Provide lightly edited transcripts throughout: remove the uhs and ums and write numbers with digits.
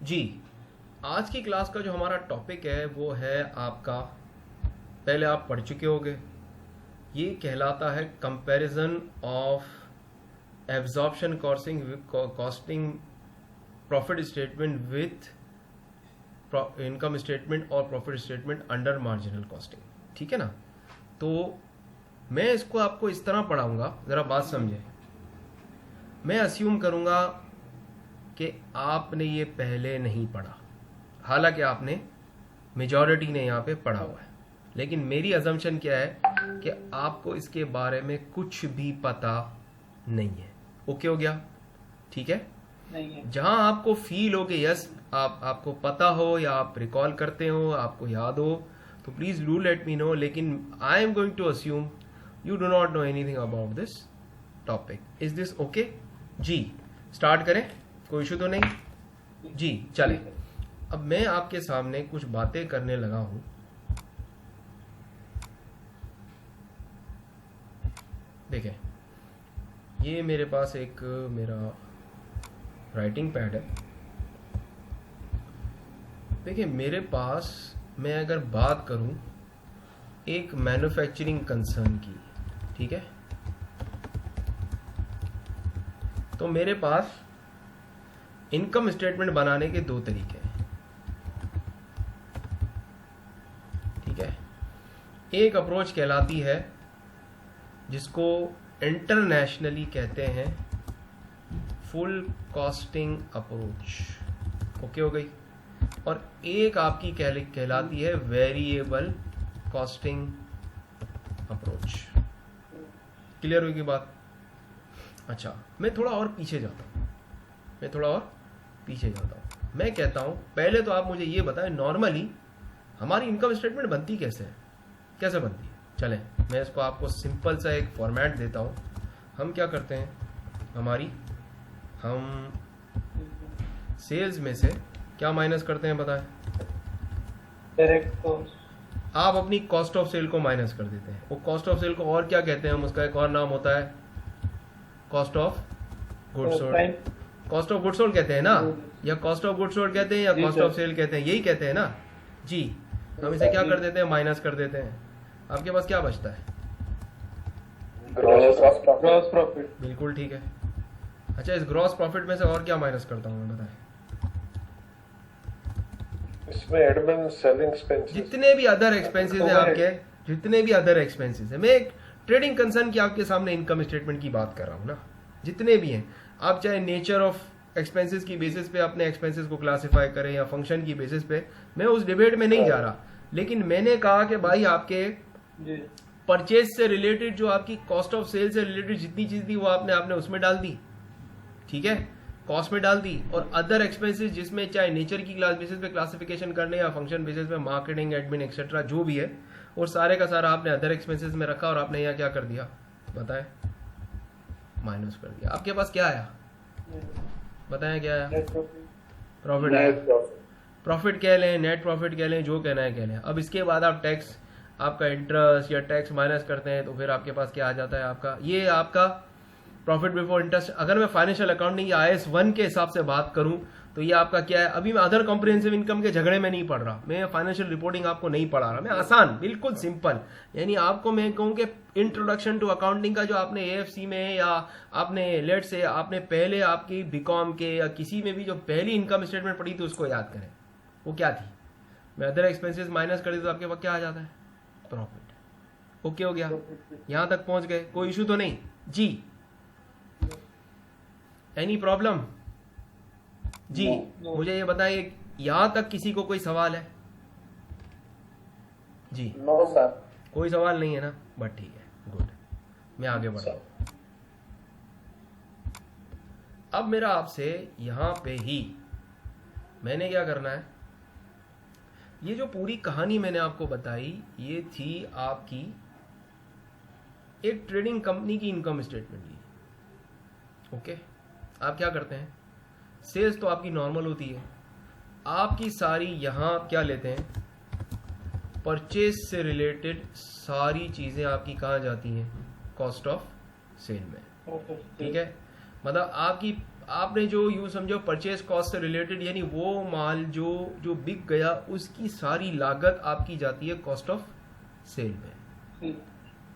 जी, आज की क्लास का जो हमारा टॉपिक है वो है आपका, पहले आप पढ़ चुके होंगे, ये कहलाता है comparison of absorption costing profit statement with income statement और profit statement under marginal costing. ठीक है ना? तो मैं इसको आपको इस तरह पढ़ाऊंगा, जरा बात समझें। मैं अस्यूम करूंगा कि आपने ये पहले नहीं पढ़ा, हालांकि आपने मेजॉरिटी ने यहाँ पे पढ़ा हुआ है, लेकिन मेरी अजम्पशन क्या है कि आपको इसके बारे में कुछ भी पता नहीं है। ओके हो गया? ठीक है? नहीं है। जहां आपको फील हो कि यस आपको पता हो या आप रिकॉल करते हो, आपको याद हो, तो please do let me know, लेकिन I am going to assume you do not know anything about this topic. Is this okay? जी, स्टार्ट करें, कोई इशू तो नहीं? जी चलें। अब मैं आपके सामने कुछ बातें करने लगा हूं। देखें, ये मेरे पास एक मेरा राइटिंग पैड है। देखिए, मेरे पास मैं अगर बात करूं एक मैन्युफैक्चरिंग कंसर्न की, ठीक है, तो मेरे पास इनकम स्टेटमेंट बनाने के दो तरीके हैं। ठीक है? एक अप्रोच कहलाती है जिसको इंटरनेशनली कहते हैं फुल कॉस्टिंग अप्रोच। ओके हो गई? और एक आपकी कहलाती है वेरिएबल कॉस्टिंग अप्रोच। क्लियर होगी बात? अच्छा, मैं थोड़ा और पीछे जाता हूं, मैं कहता हूं पहले तो आप मुझे ये बताएं, नॉर्मली हमारी इनकम स्टेटमेंट बनती कैसे है, कैसे बनती है? चलें, मैं इसको आपको सिंपल सा एक फॉर्मेट देता हूं। हम क्या करते हैं, हम सेल्स में से क्या माइनस करते हैं बताएं? Direct cost. आप अपनी कॉस्ट ऑफ सेल को माइनस कर देते हैं। वो कॉस्ट ऑफ सेल को और क्या कहते हैं हम, उसका एक और नाम होता है cost of goods sold. Cost of goods sold कहते हैं ना, या कॉस्ट ऑफ गुड्स सोल्ड कहते हैं, या कॉस्ट ऑफ सेल कहते हैं, यही कहते हैं ना जी। हम इसे क्या कर देते हैं, माइनस कर देते हैं। आपके पास क्या बचता है? Gross profit. बिल्कुल ठीक है। अच्छा, इस ग्रॉस प्रॉफिट में से और क्या माइनस करता हूँ मैं, बताएं? इसमें एडमिन सेलिंग एक्सपेंसेस, जितने भी अदर एक्सपेंसेस हैं आपके, जितने भी अदर एक्सपेंसेस हैं, मैं एक ट्रेडिंग कंसर्न की आपके सामने इनकम स्टेटमेंट की बात कर रहा हूँ ना, जितने भी हैं। आप चाहे नेचर ऑफ एक्सपेंसेस की बेसिस पे अपने एक्सपेंसेस को क्लासिफाई करें या फंक्शन की बेसिस पे, मैं उस डिबेट में नहीं जा रहा, लेकिन मैंने कहा कि भाई आपके परचेज से रिलेटेड, जो आपकी कॉस्ट ऑफ सेल से रिलेटेड जितनी चीज थी वो आपने उसमें डाल दी। ठीक है? कॉस्ट में डाल दी। और अदर एक्सपेंसेस जिसमें चाहे नेचर की क्लास बेसिस पे क्लासिफिकेशन करने या फंक्शन बेसिस पे मार्केटिंग, एडमिन एक्सेट्रा जो भी है, और सारे का सारा आपने अदर एक्सपेंसेस में रखा और आपने यहाँ क्या कर दिया बताएं? माइनस कर दिया। आपके पास क्या आया बताएं? क्या आया? प्रॉफिट आया। प्रॉफिट कह लें, नेट प्रॉफिट कह लें, जो कहना है कह लें। अब इसके बाद आप टैक्स, आपका इंटरेस्ट या टैक्स माइनस करते हैं, तो फिर आपके पास क्या आ जाता है? आपका ये आपका प्रॉफिट बिफोर इंटरेस्ट। अगर मैं फाइनेंशियल अकाउंटिंग या IAS 1 के हिसाब से बात करूं तो ये आपका क्या है? अभी मैं अदर कॉम्प्रिहेंसिव इनकम के झगड़े में नहीं पढ़ रहा, मैं फाइनेंशियल रिपोर्टिंग आपको नहीं पढ़ा रहा, मैं आसान, बिल्कुल सिंपल। यानी आपको मैं कहूं कि इंट्रोडक्शन टू अकाउंटिंग का जो आपने AFC में, या आपने लेट से आपने पहले आपकी बीकॉम के या किसी में भी जो पहली इनकम स्टेटमेंट पढ़ी थी उसको याद करें। वो क्या थी? मैं अदर एक्सपेंसेस माइनस कर दी तो आपके पास क्या आ जाता है? प्रॉफिट। ओके हो गया? यहां तक पहुंच गए? कोई इशू तो नहीं जी? Any problem? जी मुझे ये बताइए, यहां तक किसी को कोई सवाल है? जी नो सर, कोई सवाल नहीं है ना? बट ठीक है, गुड, मैं आगे बढ़ रहा हूं। अब मेरा आपसे यहां पे ही मैंने क्या करना है, ये जो पूरी कहानी मैंने आपको बताई ये थी आपकी एक ट्रेडिंग कंपनी की इनकम स्टेटमेंट की। ओके? आप क्या करते हैं, सेल्स तो आपकी नॉर्मल होती है, आपकी सारी यहां क्या लेते हैं, परचेज से रिलेटेड सारी चीजें आपकी कहां जाती हैं? कॉस्ट ऑफ सेल में। ठीक है? मतलब आपकी आपने जो यूं समझो परचेज कॉस्ट से रिलेटेड, यानी वो माल जो बिक गया उसकी सारी लागत आपकी जाती है कॉस्ट ऑफ सेल में।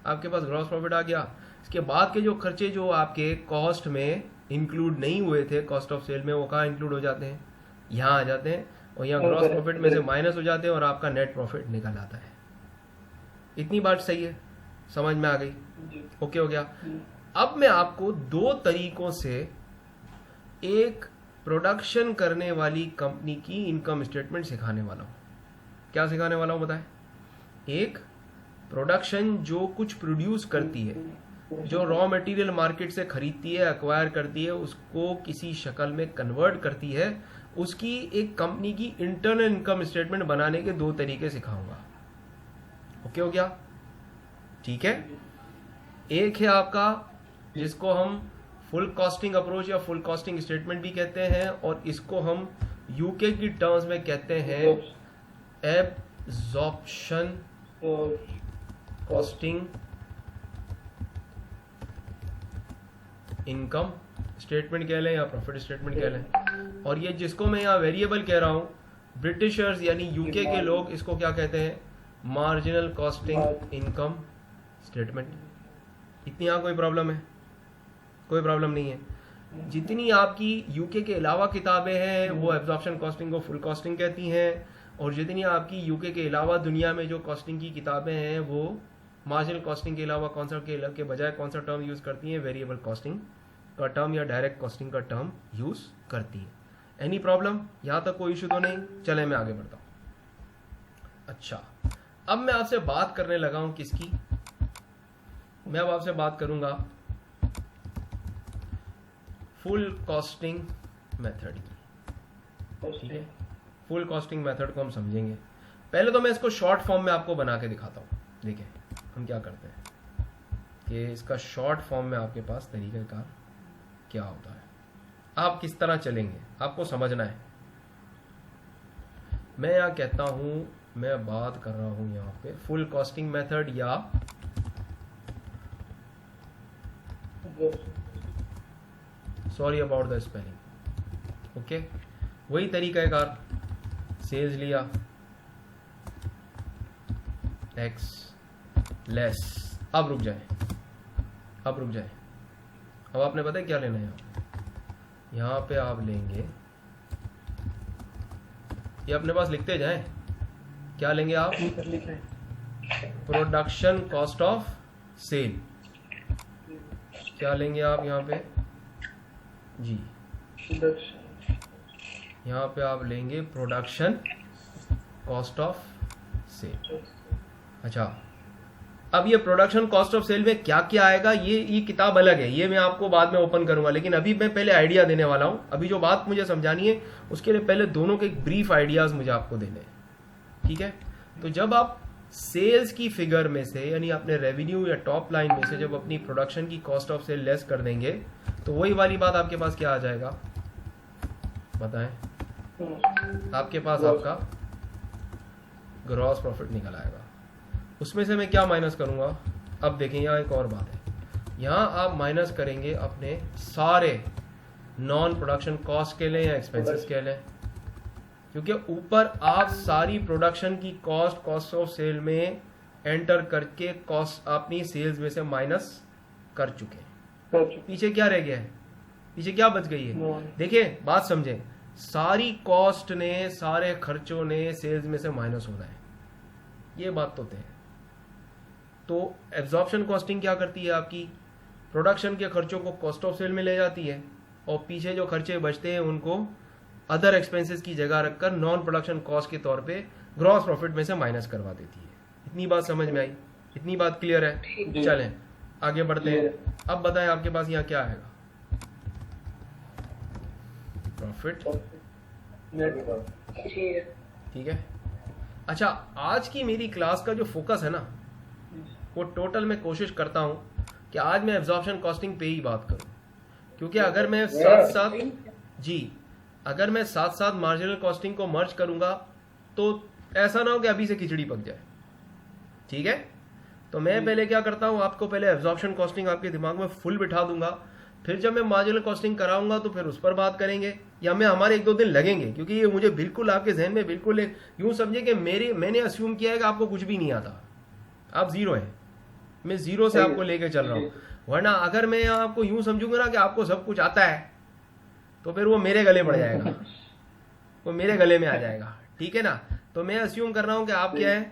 आपके पास ग्रॉस प्रॉफिट आ गया। इसके बाद के जो खर्चे जो आपके कॉस्ट में इंक्लूड नहीं हुए थे कॉस्ट ऑफ सेल में, वो कहाँ इंक्लूड हो जाते हैं? यहाँ आ जाते हैं और यहाँ ग्रॉस प्रॉफिट में से माइनस हो जाते हैं और आपका नेट प्रॉफिट निकल आता है। इतनी बात सही है, समझ में आ गई? ओके हो गया। अब मैं आपको दो तरीकों से एक प्रोडक्शन करने वाली कंपनी की इनकम स्टेटमेंट सिखाने वाला हूं। क्या सिखाने वाला हूं बताएं? एक प्रोडक्शन जो कुछ प्रोड्यूस करती है, जो रॉ मटेरियल मार्केट से खरीदती है, एक्वायर करती है, उसको किसी शक्ल में कन्वर्ट करती है, उसकी एक कंपनी की इंटरनल इनकम स्टेटमेंट बनाने के दो तरीके सिखाऊंगा। ओके हो गया? ठीक है। एक है आपका जिसको हम फुल कॉस्टिंग अप्रोच या फुल कॉस्टिंग स्टेटमेंट भी कहते हैं, और इसको हम यूके की टर्म्स में कहते हैं एब्जॉर्प्शन कॉस्टिंग इनकम स्टेटमेंट कह लें या प्रॉफिट स्टेटमेंट कह लें। और ये जिसको मैं यहाँ वेरिएबल कह रहा हूं, ब्रिटिशर्स यानी यूके के लोग इसको क्या कहते हैं? Marginal costing income statement. इतनी यहाँ कोई प्रॉब्लम है? कोई प्रॉब्लम नहीं है। जितनी आपकी यूके के अलावा किताबें हैं वो एब्जॉर्प्शन कॉस्टिंग को फुल कॉस्टिंग कहती हैं, और जितनी आपकी यूके के अलावा दुनिया में जो कॉस्टिंग की किताबें हैं वो मार्जिनल कॉस्टिंग के अलावा कौन सा के बजाय कौन सा टर्म यूज करती हैं? वेरिएबल कॉस्टिंग का टर्म या डायरेक्ट कॉस्टिंग का टर्म यूज करती है। Any problem? यहां तक कोई इशू तो नहीं? चले मैं आगे बढ़ता हूं। अच्छा, अब मैं आपसे बात करने लगा हूं किसकी? मैं अब आपसे बात करूंगा फुल कॉस्टिंग मेथड की। ठीक है, फुल कॉस्टिंग मेथड को हम समझेंगे। पहले तो मैं इसको शॉर्ट फॉर्म में आपको बना के दिखाता हूं। देखिए हम क्या करते हैं कि इसका शॉर्ट फॉर्म में आपके पास तरीकाकार क्या होता है, आप किस तरह चलेंगे, आपको समझना है। मैं यहां कहता हूं, मैं बात कर रहा हूं यहां पे फुल कॉस्टिंग मेथड या sorry about the spelling. Okay, वही तरीकाकार, सेल्स लिया एक्स लेस। अब रुक जाए, अब आपने पता है क्या लेना है? यहां पे आप लेंगे, ये अपने पास लिखते जाएं, क्या लेंगे आप? Production cost of sale. क्या लेंगे आप यहां पे? जी, यहां पे आप लेंगे प्रोडक्शन कॉस्ट ऑफ सेल। अच्छा, अब ये प्रोडक्शन कॉस्ट ऑफ सेल में क्या क्या आएगा, ये किताब अलग है, ये मैं आपको बाद में ओपन करूंगा, लेकिन अभी मैं पहले आइडिया देने वाला हूं। अभी जो बात मुझे समझानी है उसके लिए पहले दोनों के ब्रीफ आइडियाज मुझे आपको देने हैं। ठीक है, तो जब आप सेल्स की फिगर में से यानी अपने रेवेन्यू या टॉप लाइन में से जब अपनी प्रोडक्शन की कॉस्ट ऑफ सेल लेस कर देंगे तो वही वाली बात आपके पास क्या आ जाएगा बताएं? आपके पास आपका ग्रॉस प्रॉफिट निकल आएगा। उसमें से मैं क्या माइनस करूंगा? अब देखें, यहाँ एक और बात है, यहाँ आप माइनस करेंगे अपने सारे नॉन प्रोडक्शन कॉस्ट के लिए या एक्सपेंसेस के लिए, क्योंकि ऊपर आप सारी प्रोडक्शन की कॉस्ट ऑफ सेल में एंटर करके कॉस्ट अपनी सेल्स में से माइनस कर चुके हैं। पीछे क्या रह गया है? पीछे क्या बच गई है? देखिए बात समझें, सारी कॉस्ट ने, सारे खर्चों ने सेल्स में से माइनस होना है, ये बात तो है। तो एब्जॉर्प्शन कॉस्टिंग क्या करती है? आपकी प्रोडक्शन के खर्चों को कॉस्ट ऑफ सेल में ले जाती है और पीछे जो खर्चे बचते हैं उनको अदर एक्सपेंसेस की जगह रखकर नॉन प्रोडक्शन कॉस्ट के तौर पे ग्रॉस प्रॉफिट में से माइनस करवा देती है। इतनी बात समझ में आई? इतनी बात क्लियर है? चलें आगे बढ़ते हैं। अब बताएं आपके पास यहाँ क्या आएगा? प्रॉफिट। ठीक है। अच्छा, आज की मेरी क्लास का जो फोकस है ना, वो टोटल मैं कोशिश करता हूं कि आज मैं एब्जॉर्प्शन कॉस्टिंग पे ही बात करूं, क्योंकि अगर मैं साथ साथ मार्जिनल कॉस्टिंग को मर्ज करूंगा तो ऐसा ना हो कि अभी से खिचड़ी पक जाए। ठीक है, तो मैं पहले क्या करता हूं, आपको पहले एब्जॉर्प्शन कॉस्टिंग आपके दिमाग में फुल बिठा दूंगा, फिर जब मैं मार्जिनल कॉस्टिंग कराऊंगा तो फिर उस पर बात करेंगे, या मैं हमारे 1-2 दिन लगेंगे, क्योंकि ये मुझे बिल्कुल आपके जहन में बिल्कुल यूं समझे कि मैंने अस्यूम किया है कि आपको कुछ भी नहीं आता, आप जीरो हैं, मैं जीरो से आपको लेके चल रहा हूँ। वरना अगर मैं आपको यूं समझूंगा ना कि आपको सब कुछ आता है, तो फिर वो मेरे गले पड़ जाएगा, वो मेरे गले में आ जाएगा, ठीक है ना। तो मैं अस्यूम कर रहा हूं कि आप क्या है,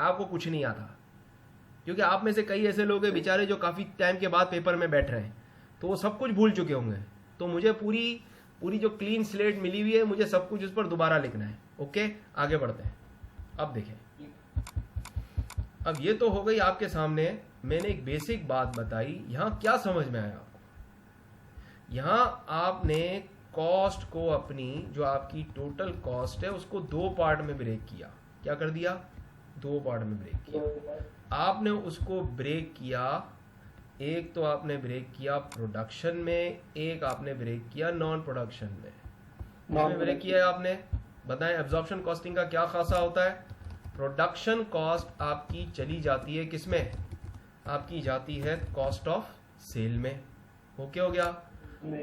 आपको कुछ नहीं आता, क्योंकि आप में से कई ऐसे लोग हैं बेचारे जो काफी टाइम के बाद पेपर में बैठ रहे हैं, तो वो सब कुछ भूल चुके होंगे। तो मुझे पूरी जो क्लीन स्लेट मिली हुई है, मुझे सब कुछ उस पर दोबारा लिखना है। ओके, आगे बढ़ते हैं। अब देखें, अब ये तो हो गई आपके सामने, मैंने एक बेसिक बात बताई। यहां क्या समझ में आया आपको? यहां आपने कॉस्ट को, अपनी जो आपकी टोटल कॉस्ट है, उसको 2 पार्ट में ब्रेक किया। क्या कर दिया? 2 पार्ट में ब्रेक किया। आपने उसको ब्रेक किया, एक तो आपने ब्रेक किया प्रोडक्शन में, एक आपने ब्रेक किया नॉन प्रोडक्शन में। किसमें ब्रेक किया है आपने? बताएं, एब्जॉर्प्शन कॉस्टिंग का क्या खासा होता है? प्रोडक्शन कॉस्ट आपकी चली जाती है किसमें? आपकी जाती है कॉस्ट ऑफ सेल में। ओके हो गया।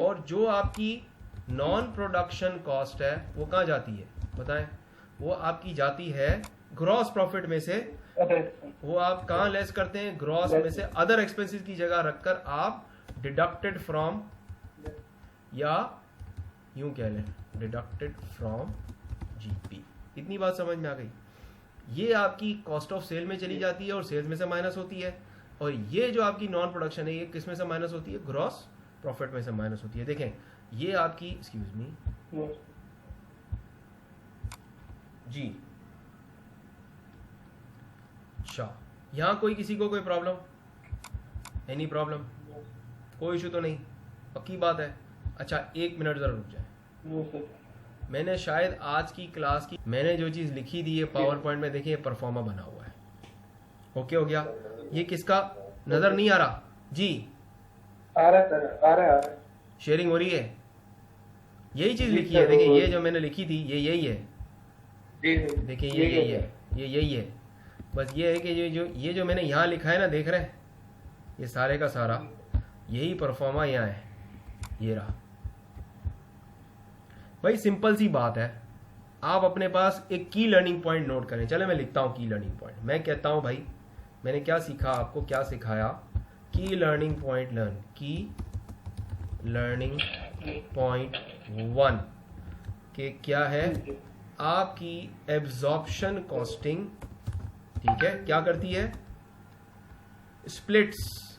और जो आपकी नॉन प्रोडक्शन कॉस्ट है वो कहाँ जाती है बताएं? वो आपकी जाती है ग्रॉस प्रॉफिट में से। वो आप कहाँ लेस करते हैं? ग्रॉस में से अदर एक्सपेंसेस की जगह रखकर आप डिडक्टेड फ्रॉम, या यूं कह लें डिडक्टेड फ्रॉम जीपी। इतनी बात समझ में आ गई? ये आपकी कॉस्ट ऑफ सेल में चली जाती है और सेल्स में से माइनस होती है। और ये जो आपकी नॉन प्रोडक्शन है, ये किस में से माइनस होती है? ग्रॉस प्रॉफिट में से माइनस होती है। देखें, ये आपकी, एक्सक्यूज मी जी, अच्छा, यहां कोई किसी को कोई प्रॉब्लम? Any problem? कोई इशू तो नहीं? पक्की बात है? अच्छा, 1 मिनट जरा रुक जाए। मैंने शायद आज की क्लास की मैंने जो चीज लिखी थी, ये पावर पॉइंट में देखिए परफॉर्मा बना हुआ है। ओके हो गया? ये किसका नजर नहीं आ रहा? जी आ रहा है सर, आ रहा है। शेयरिंग हो रही है? यही चीज लिखी है, देखिए ये जो मैंने लिखी थी ये यही है। देखिए ये यही है, ये यही है। बस ये है कि ये जो मैंने यहाँ लिखा है ना, देख रहे हैं, ये सारे का सारा यही परफॉर्मा यहाँ है, ये रहा। भाई सिंपल सी बात है, आप अपने पास एक की लर्निंग पॉइंट नोट करें। चले मैं लिखता हूँ की लर्निंग पॉइंट। मैं कहता हूँ भाई मैंने क्या सीखा, आपको क्या सिखाया? की लर्निंग पॉइंट लर्न, की लर्निंग पॉइंट 1 के क्या है? आपकी एब्जॉर्प्शन कॉस्टिंग, ठीक है, क्या करती है? Splits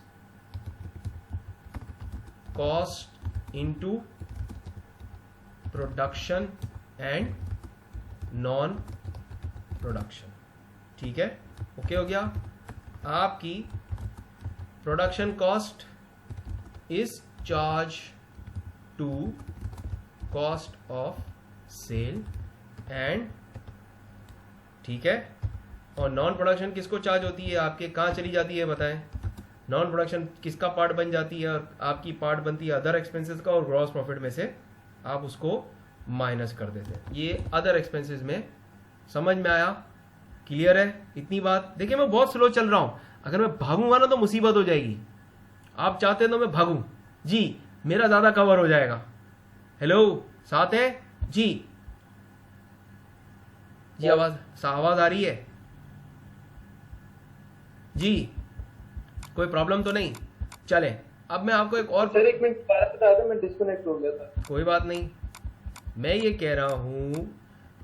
cost into production and non production. ठीक है, ओके हो गया? आपकी production cost is charge to cost of sale and, ठीक है, और नॉन प्रोडक्शन किसको चार्ज होती है? आपके कहाँ चली जाती है बताएं? नॉन प्रोडक्शन किसका पार्ट बन जाती है? और आपकी पार्ट बनती है अदर एक्सपेंसेस का, और ग्रॉस प्रॉफिट में से आप उसको माइनस कर देते हैं। ये अदर एक्सपेंसेस में। समझ में आया? क्लियर है इतनी बात? देखिए मैं बहुत स्लो चल रहा हूं, अगर मैं भागूंगा ना तो मुसीबत हो जाएगी। आप चाहते हैं तो मैं भागूं जी, मेरा ज्यादा कवर हो जाएगा। हेलो, साथ है जी? जी आवाज आ रही है जी? कोई प्रॉब्लम तो नहीं? चले अब मैं आपको एक और, सर 1 मिनट बात बता दो, मैं डिस्कनेक्ट हो गया था। कोई बात नहीं। मैं ये कह रहा हूं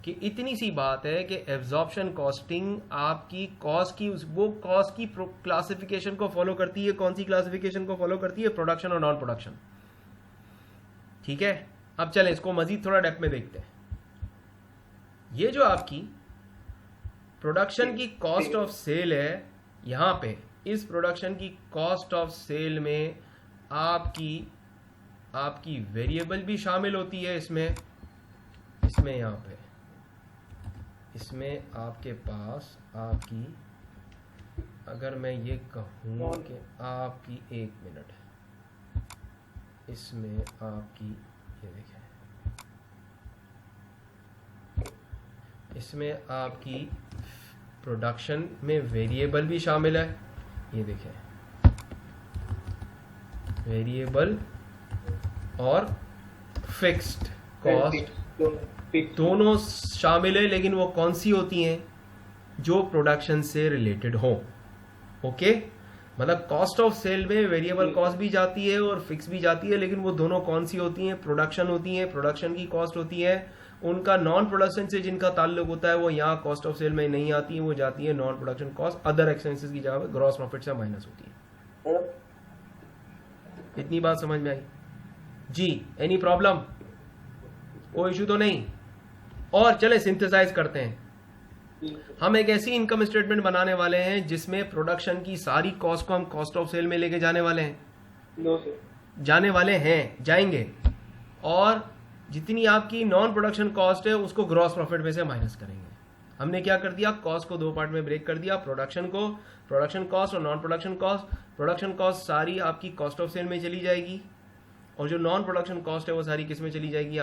कि इतनी सी बात है कि एब्जॉर्प्शन कॉस्टिंग आपकी कॉस्ट की, वो कॉस्ट की क्लासिफिकेशन को फॉलो करती है। कौन सी क्लासिफिकेशन को फॉलो करती है? प्रोडक्शन और नॉन प्रोडक्शन। ठीक है, अब चलें इसको मजीद थोड़ा डेप्थ में देखते हैं। ये जो आपकी प्रोडक्शन की कॉस्ट ऑफ सेल है, यहां पे इस प्रोडक्शन की कॉस्ट ऑफ सेल में आपकी वेरिएबल भी शामिल होती है। इसमें यहां पे इसमें आपके पास आपकी, अगर मैं ये कहूं कि आपकी 1 मिनट, इसमें आपकी ये देखें, इसमें आपकी प्रोडक्शन में वेरिएबल भी शामिल है। ये देखें, वेरिएबल और फिक्स्ड कॉस्ट फिक्स दोनों शामिल है, लेकिन वो कौन सी होती हैं? जो प्रोडक्शन से रिलेटेड हो। ओके, मतलब कॉस्ट ऑफ सेल में वेरिएबल कॉस्ट भी जाती है और फिक्स भी जाती है, लेकिन वो दोनों कौन सी होती हैं? प्रोडक्शन होती हैं, प्रोडक्शन की कॉस्ट होती है। उनका नॉन प्रोडक्शन से जिनका ताल्लुक होता है वो यहाँ कॉस्ट ऑफ सेल में नहीं आती है, वो जाती है non production cost, other expenses की जगह पे ग्रॉस प्रॉफिट से माइनस होती है। इतनी बात समझ में आई जी? Any problem? कोई इशू तो नहीं? और चले सिंथेसाइज करते हैं। हम एक ऐसी इनकम स्टेटमेंट बनाने वाले हैं जिसमें प्रोडक्शन की सारी कॉस्ट को हम कॉस्ट ऑफ सेल में लेके जाने वाले हैं, नो सर, जाने वाले हैं, जाएंगे, और जितनी आपकी नॉन प्रोडक्शन कॉस्ट है उसको ग्रॉस प्रॉफिट में से माइनस करेंगे। हमने क्या कर दिया? कॉस्ट को दो पार्ट में ब्रेक कर दिया, प्रोडक्शन को, प्रोडक्शन कॉस्ट और non production cost. Production cost सारी आपकी कॉस्ट ऑफ सेल में चली जाएगी, और जो नॉन प्रोडक्शन कॉस्ट है वो सारी किस में चली जाएगी?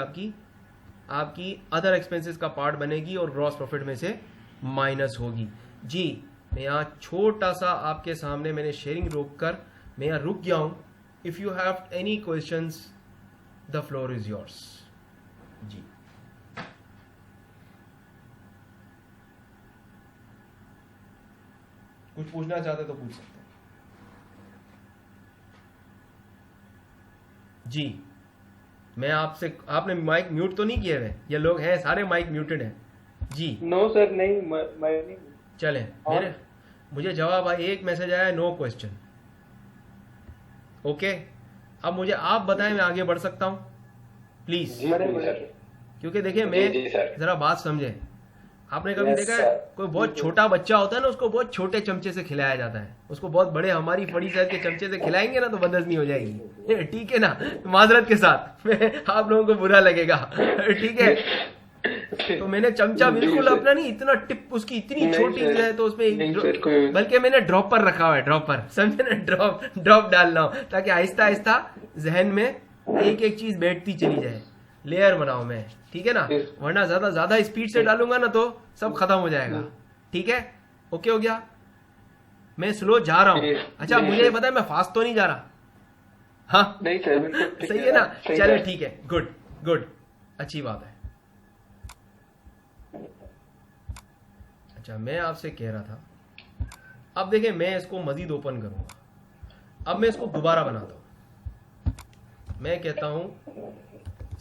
आपकी अदर एक्सपेंसेस का पार्ट बनेगी और ग्रॉस प्रॉफिट में से माइनस होगी। जी, मैं यहाँ छोटा सा आपके सामने मैंने शेयरिंग रोक कर मैं यहाँ रुक गया हूं। If you have any questions the floor is yours. जी, कुछ पूछना चाहते तो पूछ सकते हैं। जी, मैं आपसे, आपने माइक म्यूट तो नहीं किए हुए? ये लोग हैं सारे माइक म्यूटेड हैं। जी, नो सर, नहीं, मैं नहीं। चले, मुझे जवाब आया, एक मैसेज आया, नो क्वेश्चन। ओके, अब मुझे आप बताएं, मैं आगे बढ़ सकता हूं प्लीज? क्योंकि देखिए, मैं जरा बात समझे। आपने कभी देखा है कोई बहुत छोटा बच्चा होता है ना, उसको बहुत छोटे चमचे से खिलाया जाता है, उसको बहुत बड़े हमारी फड़ी साइज के चमचे से खिलाएंगे ना तो बदहजमी हो जाएगी, ठीक है ना? माजरत के साथ आप लोगों को बुरा लगेगा, ठीक है? तो मैंने चमचा बिल्कुल अपना नहीं, इतना टिप उसकी इतनी छोटी है तो उसमें, बल्कि मैंने ड्रॉपर रखा हुआ है, ड्रॉपर, समझे ना? ड्रॉप डालना हो ताकि आहिस्ता आहिस्ता जहन में एक एक चीज बैठती चली जाए, लेयर बनाओ मैं, ठीक है ना? वरना ज्यादा स्पीड से डालूंगा ना तो सब खत्म हो जाएगा, ठीक है? ओके हो गया? मैं स्लो जा रहा हूँ। अच्छा, मुझे ये पता है मैं फास्ट तो नहीं जा रहा? हाँ नहीं सर, बिल्कुल सही है ना? चले, ठीक है, गुड, अच्छी बात है। अच्छा, मैं आपसे कह रहा था, अब देखिए मैं इसको मजीद ओपन करूंगा। अब मैं इसको दोबारा बनाता हूं। मैं कहता हूं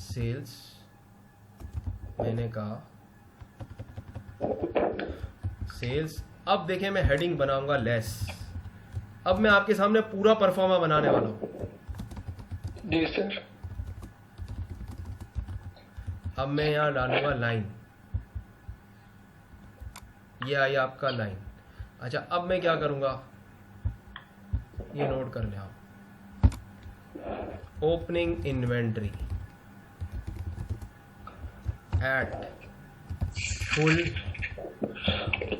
सेल्स, मैंने कहा सेल्स। अब देखें मैं हेडिंग बनाऊंगा लेस। अब मैं आपके सामने पूरा परफॉर्मा बनाने वाला हूं। जी सर। अब मैं यहां डालूंगा लाइन, ये आई आपका लाइन। अच्छा, अब मैं क्या करूंगा, ये नोट कर ले आप, opening inventory at full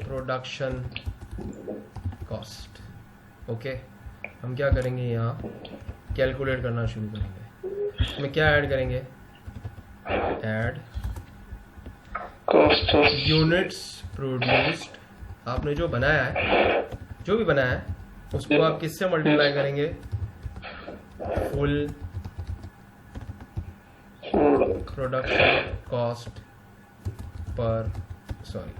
production cost. Okay, हम क्या करेंगे, यहाँ कैलकुलेट करना शुरू करेंगे। इसमें क्या ऐड करेंगे? Add cost of units produced. आपने जो बनाया है, जो भी बनाया है, उसको आप किससे मल्टीप्लाई करेंगे? Full production cost per sorry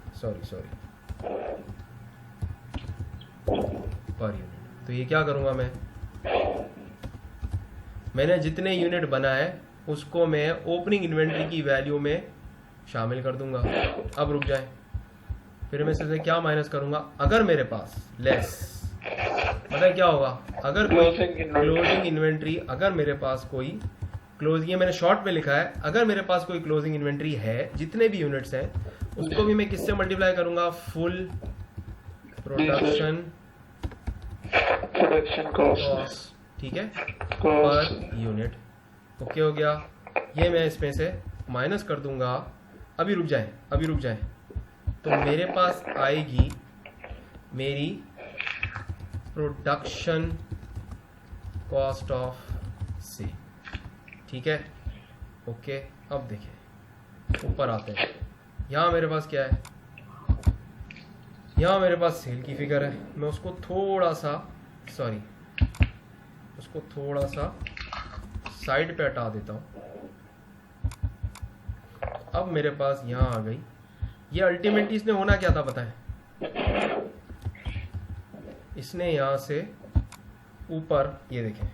per unit. तो ये क्या करूंगा मैंने जितने यूनिट बनाए उसको मैं ओपनिंग इन्वेंट्री की वैल्यू में शामिल कर दूंगा। अब रुक जाए, फिर मैं इससे क्या माइनस करूंगा? अगर मेरे पास लेस, पता है क्या होगा? अगर क्लोजिंग इन्वेंट्री, अगर मेरे पास कोई क्लोज, ये मैंने शॉर्ट में लिखा है, अगर मेरे पास कोई क्लोजिंग इन्वेंट्री है, जितने भी यूनिट्स हैं, उसको भी मैं किससे मल्टीप्लाई करूंगा? फुल प्रोडक्शन कॉस्ट, ठीक है, पर यूनिट। ओके हो गया? ये मैं इसमें से माइनस कर दूंगा। अभी रुक जाए, तो मेरे पास आएगी मेरी प्रोडक्शन कॉस्ट ऑफ सेल, ठीक है? ओके, अब देखिए ऊपर आते हैं। यहाँ मेरे पास क्या है? यहाँ मेरे पास सेल की फिगर है। मैं उसको थोड़ा सा साइड पे हटा देता हूं। अब मेरे पास यहां आ गई। ये अल्टीमेटली इसने होना क्या था पता है? इसने यहां से ऊपर, ये देखें,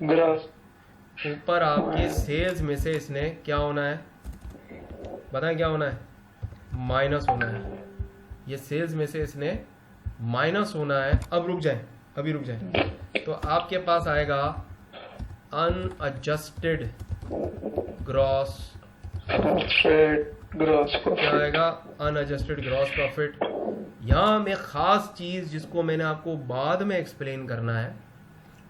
ग्रॉस ऊपर आपके सेल्स में से इसने क्या होना है बताएं? क्या होना है? माइनस होना है। ये सेल्स में से इसने माइनस होना है। अब रुक जाए, अभी रुक जाए। तो आपके पास आएगा अनएडजस्टेड ग्रॉस, ग्रॉस क्या आएगा? Unadjusted gross profit. यहां में खास चीज जिसको मैंने आपको बाद में एक्सप्लेन करना है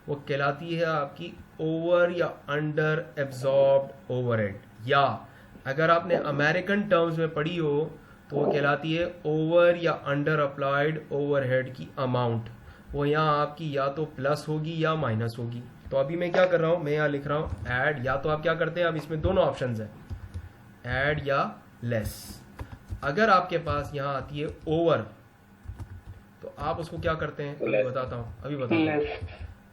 वो कहलाती है आपकी ओवर या अंडर एब्जॉर्ब्ड ओवरहेड, या अगर आपने अमेरिकन टर्म्स में पढ़ी हो तो वो कहलाती है ओवर या अंडर अप्लाइड ओवरहेड की अमाउंट। वो यहाँ आपकी या तो प्लस होगी या माइनस होगी। तो अभी मैं क्या कर रहा हूं, मैं यहाँ लिख रहा हूं ऐड, या तो आप क्या करते हैं, अब इसमें दोनों ऑप्शंस हैं, ऐड या लेस। अगर आपके पास यहाँ आती है ओवर तो आप उसको क्या करते हैं, अभी बताता हूं।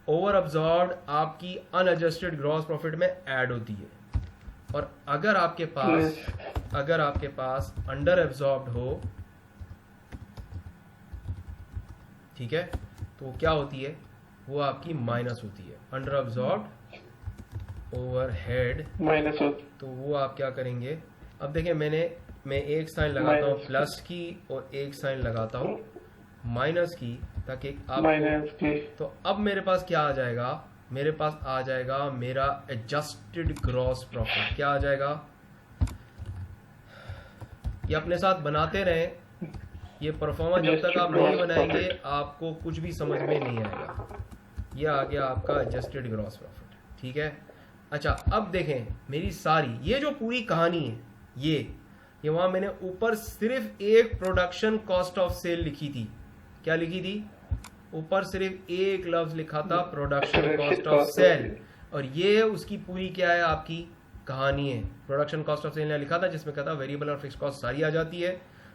ओवर अब्जॉर्ब्ड आपकी अनएडजस्टेड ग्रॉस प्रॉफिट में ऐड होती है, और अगर आपके पास अंडर एब्जॉर्ब्ड हो, ठीक है, तो वो क्या होती है, वो आपकी माइनस होती है। अंडर एब्जॉर्ब्ड ओवरहेड माइनस होती, तो वो आप क्या करेंगे, अब देखें मैं एक साइन लगाता हूँ प्लस की और एक साइन लगाता हूँ माइनस की, ताकि आप माइनस की। तो अब मेरे पास क्या आ जाएगा, मेरे पास आ जाएगा मेरा एडजस्टेड ग्रॉस प्रॉफिट। क्या आ जाएगा, ये अपने साथ बनाते रहें, ये परफॉर्मा जब तक आप नहीं बनाएंगे आपको कुछ भी समझ में नहीं आएगा। ये आ गया आपका एडजस्टेड ग्रॉस प्रॉफिट, ठीक है। अच्छा, अब देखें मेरी सारी ये जो पूरी कहानी है, ये वहां मैंने ऊपर सिर्फ एक प्रोडक्शन कॉस्ट ऑफ सेल लिखी थी। क्या लिखी थी? ऊपर सिर्फ एक लफ्ज लिखा था, प्रोडक्शन कॉस्ट ऑफ सेल, और ये उसकी पूरी क्या है, आपकी कहानी है। प्रोडक्शन कॉस्ट ऑफ सेल लिखा था जिसमें कहता वेरिएबल और फिक्स कॉस्ट सारी आ जाती है।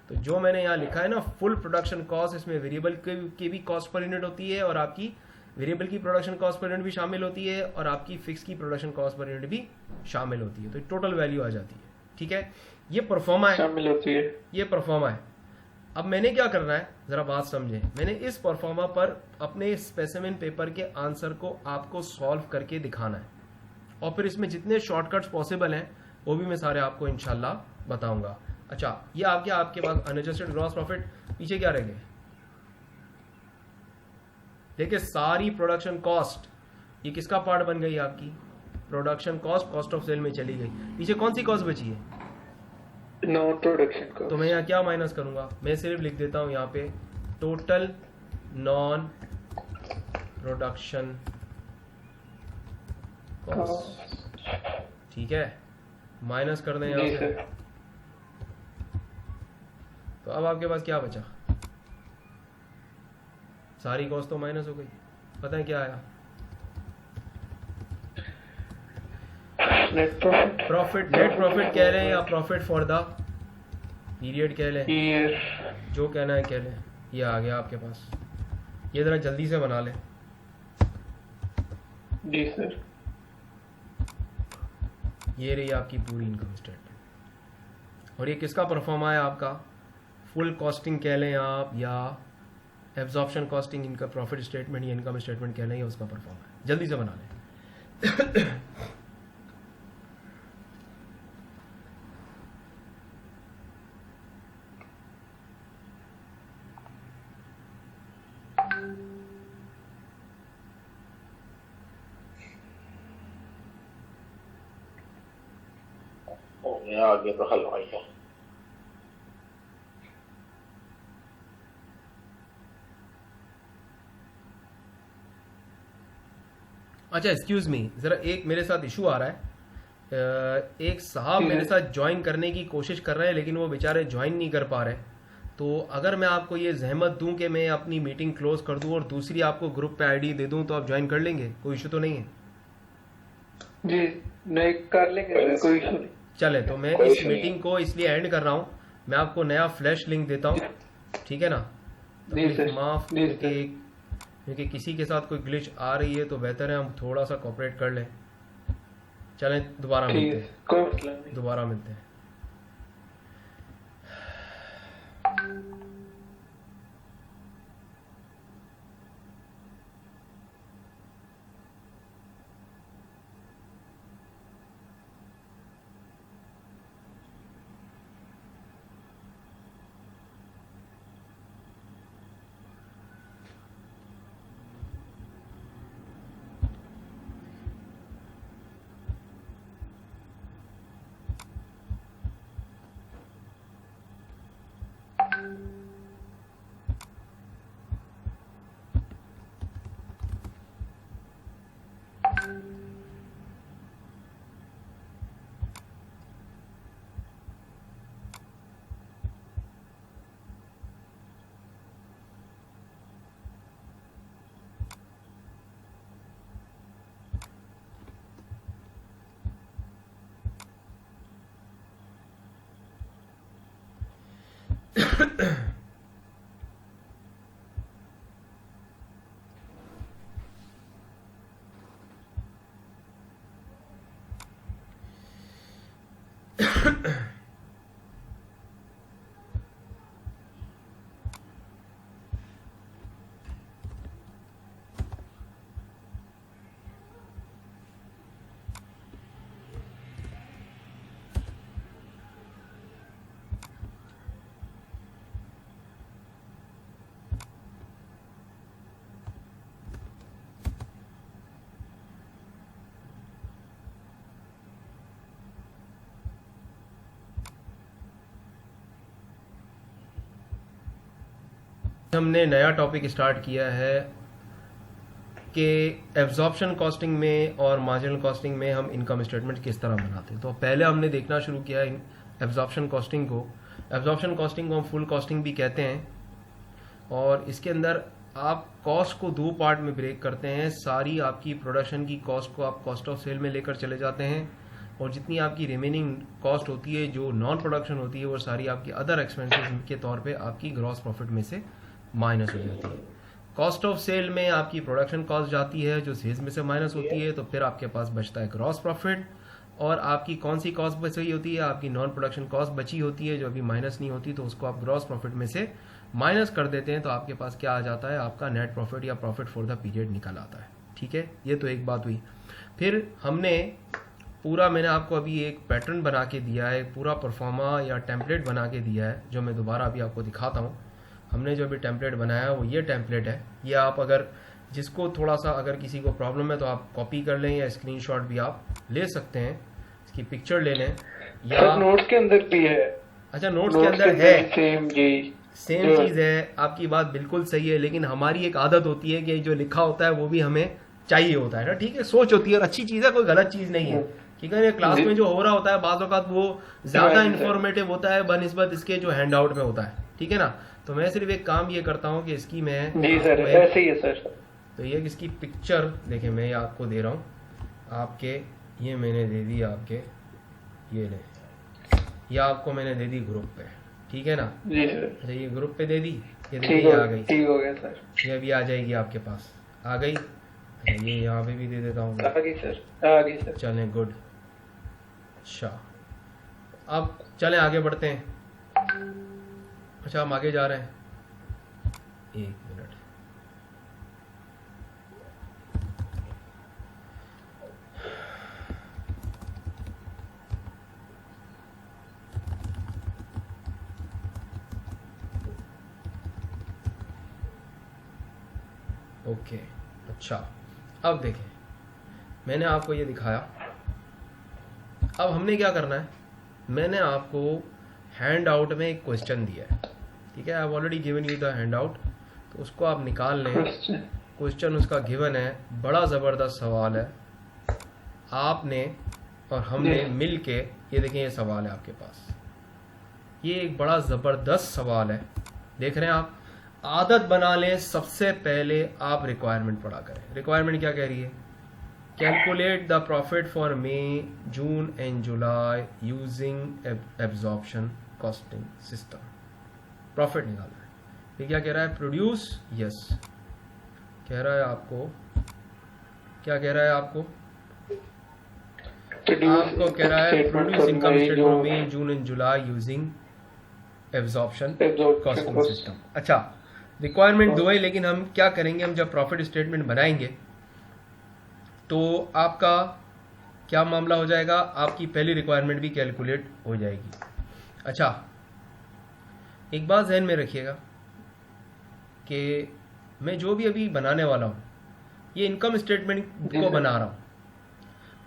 तो जो मैंने यहाँ लिखा है ना, फुल प्रोडक्शन कॉस्ट, इसमें वेरिएबल की भी कॉस्ट पर यूनिट होती है और आपकी वेरिएबल की प्रोडक्शन कॉस्ट पर यूनिट भी शामिल होती है और आपकी फिक्स की प्रोडक्शन कॉस्ट पर यूनिट भी शामिल होती है। तो टोटल वैल्यू आ जाती है, ठीक है। ये परफॉर्मा है, शामिल होती है, ये परफॉर्मा है। अब मैंने क्या करना है, जरा बात समझें। मैंने इस परफॉर्मा पर अपने स्पेसिमेन पेपर के आंसर को आपको सॉल्व करके दिखाना है, और फिर इसमें जितने शॉर्टकट्स पॉसिबल हैं वो भी मैं सारे आपको इंशाल्लाह बताऊंगा। अच्छा, ये आपके पास अनएडजस्टेड ग्रॉस प्रॉफिट, पीछे क्या रह गए, देखिए सारी प्रोडक्शन कॉस्ट, ये किसका पार्ट बन गई, आपकी production cost, cost of sale में चली गई। पीछे कौन सी कॉस्ट बची है, नॉन प्रोडक्शन कॉस्ट। तो मैं यहाँ क्या माइनस करूंगा, मैं सिर्फ लिख देता हूं यहाँ पे टोटल नॉन प्रोडक्शन कॉस्ट, ठीक है, माइनस कर दें यहाँ से। तो अब आपके पास क्या बचा, सारी कॉस्ट तो माइनस हो गई। पता है क्या आया, net profit. Profit, net profit कह रहे हैं या प्रॉफिट फॉर द पीरियड कह लें, ईयर, जो कहना है कह लें। ये आ गया आपके पास, ये जरा जल्दी से बना लें। जी सर। ये रही आपकी पूरी इनकम स्टेटमेंट, और ये किसका परफॉर्मा है, आपका फुल कॉस्टिंग कह लें आप, या एब्जॉर्प्शन कॉस्टिंग, इनका प्रॉफिट स्टेटमेंट या इनकम स्टेटमेंट कह लें, या उसका परफॉर्मा है। जल्दी से बना लें। आगे तो हलवाई है। अच्छा, एक्सक्यूज मी, जरा एक मेरे साथ इशू आ रहा है। एक साहब मेरे साथ ज्वाइन करने की कोशिश कर रहे हैं, लेकिन वो बेचारे ज्वाइन नहीं कर पा रहे। तो अगर मैं आपको ये जहमत दूं कि मैं अपनी मीटिंग क्लोज कर दूं और दूसरी आपको ग्रुप पे आईडी दे दूं, तो आप ज्वाइन कर लेंगे, कोई इशू तो नहीं है? जी नहीं, कर लेंगे, कोई इशू नहीं। चले, तो मैं इस मीटिंग को इसलिए एंड कर रहा हूं, मैं आपको नया फ्लैश लिंक देता हूं, ठीक है ना। तो जी सर, माफ जी करके सर। एक क्योंकि किसी के साथ कोई ग्लिच आ रही है तो बेहतर है हम थोड़ा सा कोऑपरेट कर लें। चलें दोबारा ठीक मिलते है, हैं, कोई मसला नहीं। दोबारा मिलते हैं। हमने नया टॉपिक स्टार्ट किया है कि एब्जॉर्प्शन कॉस्टिंग में और मार्जिनल कॉस्टिंग में हम इनकम स्टेटमेंट किस तरह बनाते हैं। तो पहले हमने देखना शुरू किया एब्जॉर्प्शन कॉस्टिंग को। एब्जॉर्प्शन कॉस्टिंग को हम फुल कॉस्टिंग भी कहते हैं, और इसके अंदर आप कॉस्ट को दो पार्ट में ब्रेक करते हैं। सारी आपकी प्रोडक्शन की कॉस्ट को आप कॉस्ट ऑफ सेल में लेकर चले जाते हैं, और जितनी आपकी रिमेनिंग कॉस्ट होती है जो नॉन प्रोडक्शन होती है वो सारी आपकी अदर एक्सपेंसेस के तौर पे आपकी ग्रॉस प्रॉफिट में से माइनस हो जाती है। कॉस्ट ऑफ सेल में आपकी प्रोडक्शन कॉस्ट जाती है जो सेल्स में से माइनस होती है, तो फिर आपके पास बचता है ग्रॉस प्रॉफिट। और आपकी कौन सी कॉस्ट बच रही होती है, आपकी नॉन प्रोडक्शन कॉस्ट बची होती है जो अभी माइनस नहीं होती, तो उसको आप ग्रॉस प्रॉफिट में से माइनस कर देते हैं, तो आपके पास क्या आ जाता है, आपका नेट प्रॉफिट या प्रॉफिट फॉर द पीरियड निकल आता है। ठीक है, ये तो एक बात हुई। फिर हमने पूरा, मैंने आपको अभी एक पैटर्न बना के दिया है, पूरा परफॉर्मा या टेम्पलेट बना के दिया है, जो मैं दोबारा अभी आपको दिखाता हूँ। हमने जो अभी टेम्पलेट बनाया वो ये टेम्पलेट है। ये आप अगर जिसको थोड़ा सा अगर किसी को प्रॉब्लम है तो आप कॉपी कर लें या स्क्रीनशॉट भी आप ले सकते हैं, इसकी पिक्चर ले लें या नोट्स के अंदर भी है। अच्छा, नोट्स के अंदर है, सेम जी, सेम चीज है। आपकी बात बिल्कुल सही है, लेकिन हमारी एक आदत होती है कि जो लिखा होता है वो भी हमें चाहिए होता है ना। ठीक है, सोच होती है और अच्छी चीज है, कोई गलत चीज नहीं है। ठीक है, क्लास में जो हो रहा होता है बाज़ औक़ात वो ज्यादा इंफॉर्मेटिव होता है बनिस्बत इसके जो हैंड आउट में होता है। ठीक है ना, तो मैं सिर्फ एक काम ये करता हूँ कि इसकी मैं जी सर, ऐसे ही है सर। तो ये इसकी पिक्चर देखें, मैं ये आपको दे रहा हूँ आपके, ये मैंने दे दी आपके, ये ले, ये आपको मैंने दे दी ग्रुप पे। ठीक है ना जी सर। अच्छा, ये ग्रुप पे दे दी, ये ठीक देखिए आ गई। ठीक हो गया सर, ये अभी आ जाएगी आपके पास, आ गई। अच्छा, ये यहाँ पे भी दे देता हूँ। आ गई सर, आ गई सर। चलें, गुड। अच्छा, अब चलें आगे बढ़ते हैं। अच्छा, हम आगे जा रहे हैं, एक मिनट। ओके, अच्छा, अब देखें, मैंने आपको ये दिखाया। अब हमने क्या करना है, मैंने आपको हैंड आउट में एक क्वेश्चन दिया है। ठीक है, I have already given you the hand out, तो उसको आप निकाल लें। क्वेश्चन उसका गिवन है, बड़ा ज़बरदस्त सवाल है। आपने और हमने मिल के, ये देखें, ये सवाल है आपके पास, ये एक बड़ा ज़बरदस्त सवाल है। देख रहे हैं आप, आदत बना लें, सबसे पहले आप रिक्वायरमेंट पढ़ा करें। रिक्वायरमेंट क्या कह रही है, calculate the profit for May, June and July using absorption costing system. Profit निकालना है। ये क्या कह रहा है, प्रोड्यूस, यस, कह रहा है आपको, क्या कह रहा है आपको कह रहा है produce income statement for May, June and July using absorption costing system. अच्छा, रिक्वायरमेंट दो है, लेकिन हम क्या करेंगे, हम जब प्रॉफिट स्टेटमेंट बनाएंगे तो आपका क्या मामला हो जाएगा, आपकी पहली रिक्वायरमेंट भी कैलकुलेट हो जाएगी। अच्छा, एक बात ध्यान में रखिएगा कि मैं जो भी अभी बनाने वाला हूँ ये इनकम स्टेटमेंट को बना रहा हूँ,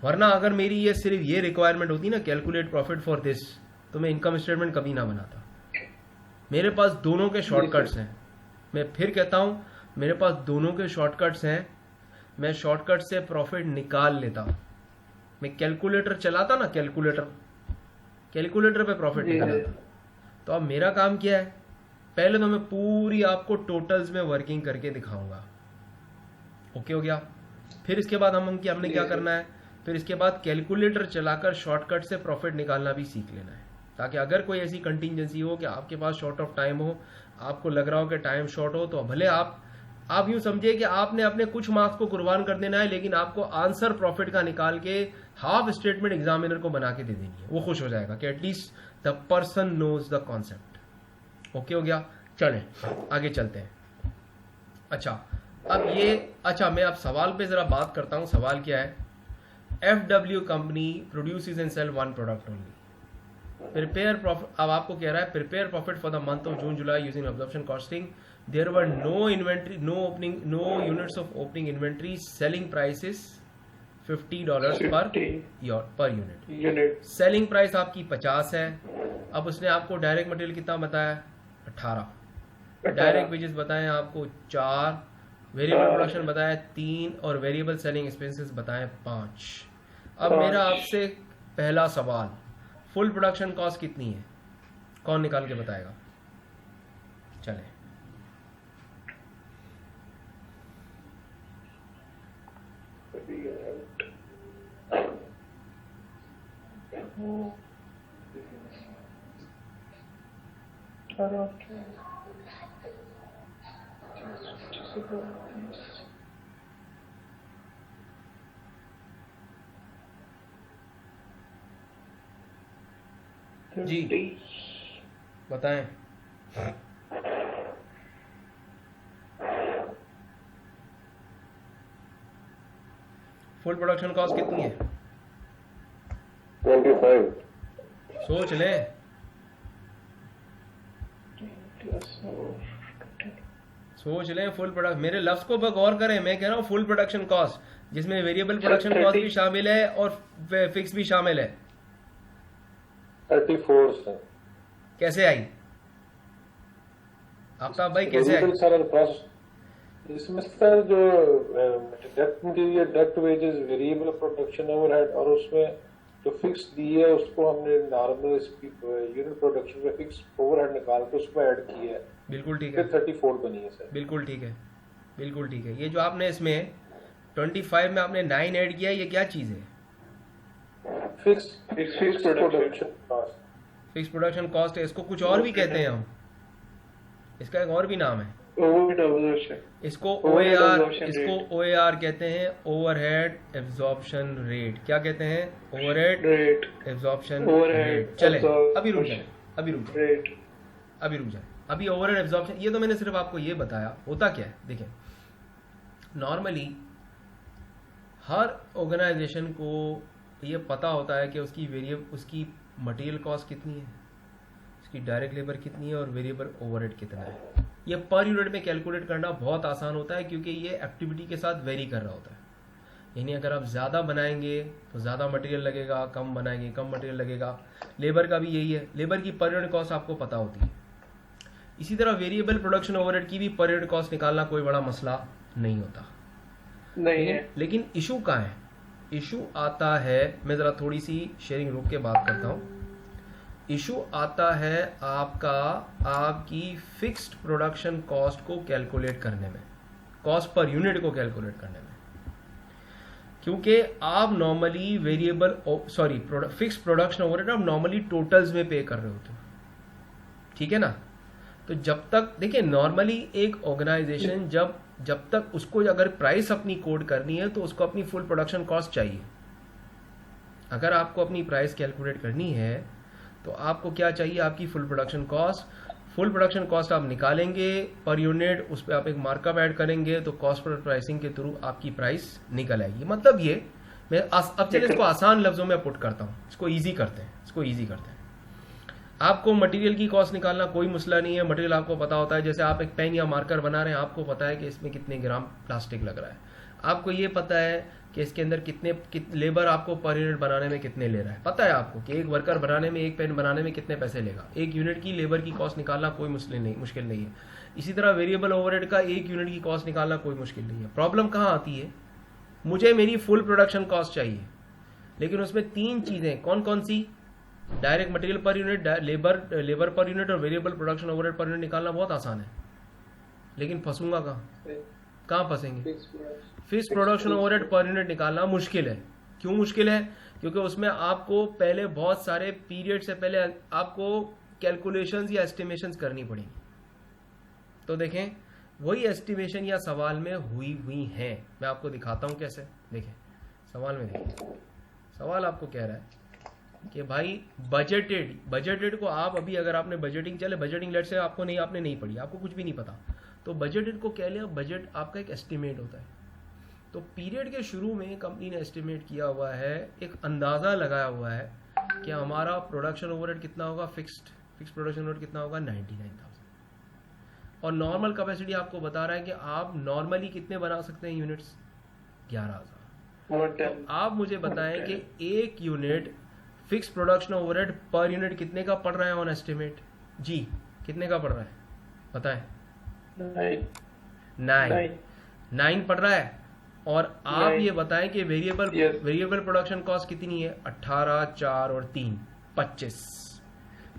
वरना अगर मेरी ये सिर्फ ये रिक्वायरमेंट होती ना, कैलकुलेट प्रॉफिट फॉर दिस, तो मैं इनकम स्टेटमेंट कभी ना बनाता। मेरे पास दोनों के शॉर्टकट्स हैं, मैं फिर कहता हूँ मेरे पास दोनों के शॉर्टकट्स हैं। मैं शॉर्टकट से प्रॉफिट निकाल लेता, मैं कैलकुलेटर चलाता ना, कैलकुलेटर पे प्रॉफिट निकालता। तो अब मेरा काम क्या है, पहले तो मैं पूरी आपको टोटल्स में वर्किंग करके दिखाऊंगा। ओके हो गया। फिर इसके बाद हमने क्या करना है, फिर इसके बाद कैलकुलेटर चलाकर शॉर्टकट से प्रॉफिट निकालना भी सीख लेना है, ताकि अगर कोई ऐसी कंटिजेंसी हो कि आपके पास शॉर्ट ऑफ टाइम हो, आपको लग रहा हो कि टाइम शॉर्ट हो, तो भले आप यूं समझिए कि आपने अपने कुछ मार्क्स को कुर्बान कर देना है, लेकिन आपको आंसर प्रॉफिट का निकाल के हाफ स्टेटमेंट एग्जामिनर को बना के दे देनी है। वो खुश हो जाएगा कि at least the person knows the concept. Okay हो गया। चलें आगे चलते हैं। अच्छा, मैं अब सवाल पे जरा बात करता हूं। सवाल क्या है, FW company produces and sell one product only, prepare profit. अब आपको कह रहा है prepare profit for the month of June July using absorption costing, there were no inventory, no units of opening inventory, selling prices $50 per unit. Selling price आपकी 50 है। अब उसने आपको डायरेक्ट मटेरियल कितना बताया, 18, डायरेक्ट वेजेस बताए आपको 4, वेरिएबल प्रोडक्शन बताया 3 और वेरिएबल सेलिंग एक्सपेंसेस बताए 5। अब मेरा आपसे पहला सवाल, फुल प्रोडक्शन कॉस्ट कितनी है, कौन निकाल के बताएगा? चले, जी बताएं। फुल प्रोडक्शन कॉस्ट कितनी है? 25। सोच लें। फुल प्रोडक्ट, मेरे लफ्ज को गौर करें, मैं कह रहा हूं फुल प्रोडक्शन कॉस्ट, जिसमें वेरिएबल प्रोडक्शन कॉस्ट भी शामिल है और फिक्स भी शामिल है। 34 है। कैसे आई आफ्ताब भाई, कैसे आई? इसमें सर जो direct material, direct wages, variable production overhead और उसमें जो फिक्स दी है उसको हमने नॉर्मल यूनिट प्रोडक्शन में फिक्स ओवरहेड निकाल के उसमें ऐड किया है। बिल्कुल ठीक है, 34 बनी है सर। बिल्कुल ठीक है, बिल्कुल ठीक है। ये जो आपने इसमें 25 में आपने 9 ऐड किया, ये क्या चीज है? Fix production cost. Fix production cost है, इसको कुछ और भी कहते हैं हम, इसका एक और भी नाम है, इसको OAR कहते हैं, ओवरहेड एब्जॉर्प्शन रेट। क्या कहते हैं? Overhead absorption rate. चले अभी रुक जाए, अभी ओवरहेड एब्जॉर्प्शन, ये तो मैंने सिर्फ आपको ये बताया होता क्या है। देखिए, नॉर्मली हर ऑर्गेनाइजेशन को ये पता होता है कि उसकी मटेरियल कॉस्ट कितनी है, उसकी डायरेक्ट लेबर कितनी है और वेरिएबल ओवरहेड कितना है। ये पर यूनिट में कैलकुलेट करना बहुत आसान होता है, क्योंकि ये एक्टिविटी के साथ वेरी कर रहा होता है। यानी अगर आप ज़्यादा बनाएंगे तो ज़्यादा मटेरियल लगेगा, कम बनाएंगे कम मटेरियल लगेगा। लेबर का भी यही है, लेबर की पर यूनिट कॉस्ट आपको पता होती है। इसी तरह वेरिएबल प्रोडक्शन ओवरहेड की भी पर यूनिट कॉस्ट निकालना कोई बड़ा मसला नहीं होता, नहीं है। लेकिन इशू कहाँ है? इशू आता है, मैं ज़रा थोड़ी सी शेयरिंग रोक के बात करता हूँ। इशू आता है आपकी फिक्स्ड प्रोडक्शन कॉस्ट को कैलकुलेट करने में, कॉस्ट पर यूनिट को कैलकुलेट करने में, क्योंकि आप नॉर्मली फिक्स प्रोडक्शन ओवरहेड आप नॉर्मली टोटल्स में पे कर रहे होते हो, ठीक है ना। तो जब तक देखिए, नॉर्मली एक ऑर्गेनाइजेशन जब जब तक उसको अगर प्राइस अपनी कोड करनी है तो उसको अपनी फुल प्रोडक्शन कॉस्ट चाहिए। अगर आपको अपनी प्राइस कैलकुलेट करनी है तो आपको क्या चाहिए, आपकी full production cost. Full production cost आप निकालेंगे पर यूनिट, उस पर आप एक मार्कअप ऐड करेंगे तो कॉस्ट पर प्राइसिंग के थ्रू आपकी प्राइस निकल आएगी। मतलब ये मैं अब चलिए इसको आसान लफ्जों में पुट करता हूँ, इसको ईजी करते हैं। आपको मटेरियल की कॉस्ट निकालना कोई मसला नहीं है, मटेरियल आपको पता होता है। जैसे आप एक पेन या मार्कर बना रहे हैं, आपको पता है कि इसमें कितने ग्राम प्लास्टिक लग रहा है, आपको ये पता है कि इसके अंदर कितने लेबर आपको पर यूनिट बनाने में कितने ले रहा है, पता है आपको कि एक वर्कर बनाने में, एक पेन बनाने में कितने पैसे लेगा। एक यूनिट की लेबर की कॉस्ट निकालना कोई मुश्किल नहीं है। इसी तरह वेरिएबल ओवरहेड का एक यूनिट की कॉस्ट निकालना कोई मुश्किल नहीं है। प्रॉब्लम कहाँ आती है, मुझे मेरी फुल प्रोडक्शन कॉस्ट चाहिए, लेकिन उसमें 3 चीजें कौन कौन सी, direct material per unit, labour per unit और variable production overhead per unit निकालना बहुत आसान है, लेकिन फंसूंगा कहाँ फंसेंगे। Fixed production overhead per unit निकालना मुश्किल है। क्यों मुश्किल है, क्योंकि उसमें आपको पहले बहुत सारे पीरियड से पहले आपको कैलकुलेशंस या एस्टिमेशंस करनी पड़ेगी। तो देखें वही एस्टिमेशन या सवाल में हुई हैं, मैं आपको दिखाता हूं कैसे। देखें सवाल में, देखें सवाल आपको कह रहा है कि भाई बजटेड को आप अभी अगर आपने बजटिंग लेट से आपने नहीं पढ़ी, आपको कुछ भी नहीं पता, तो बजटेड को कह लिया, बजट आपका एक एस्टिमेट होता है। तो पीरियड के शुरू में कंपनी ने एस्टिमेट किया हुआ है, एक अंदाजा लगाया हुआ है कि हमारा प्रोडक्शन ओवरहेड कितना होगा, फिक्स्ड प्रोडक्शन ओवरहेड कितना होगा 99,000, और नॉर्मल कैपेसिटी आपको बता रहा है कि आप नॉर्मली कितने बना सकते हैं यूनिट्स, 11,000। तो आप मुझे बताएं कि एक unit fix production overhead per unit कितने का पड़ रहा है ऑन एस्टिमेट, जी कितने का पड़ रहा है बताएं। 9 पड़ रहा है। और आप ये बताएं कि वेरिएबल प्रोडक्शन कॉस्ट कितनी है, 18, 4 और 3 25।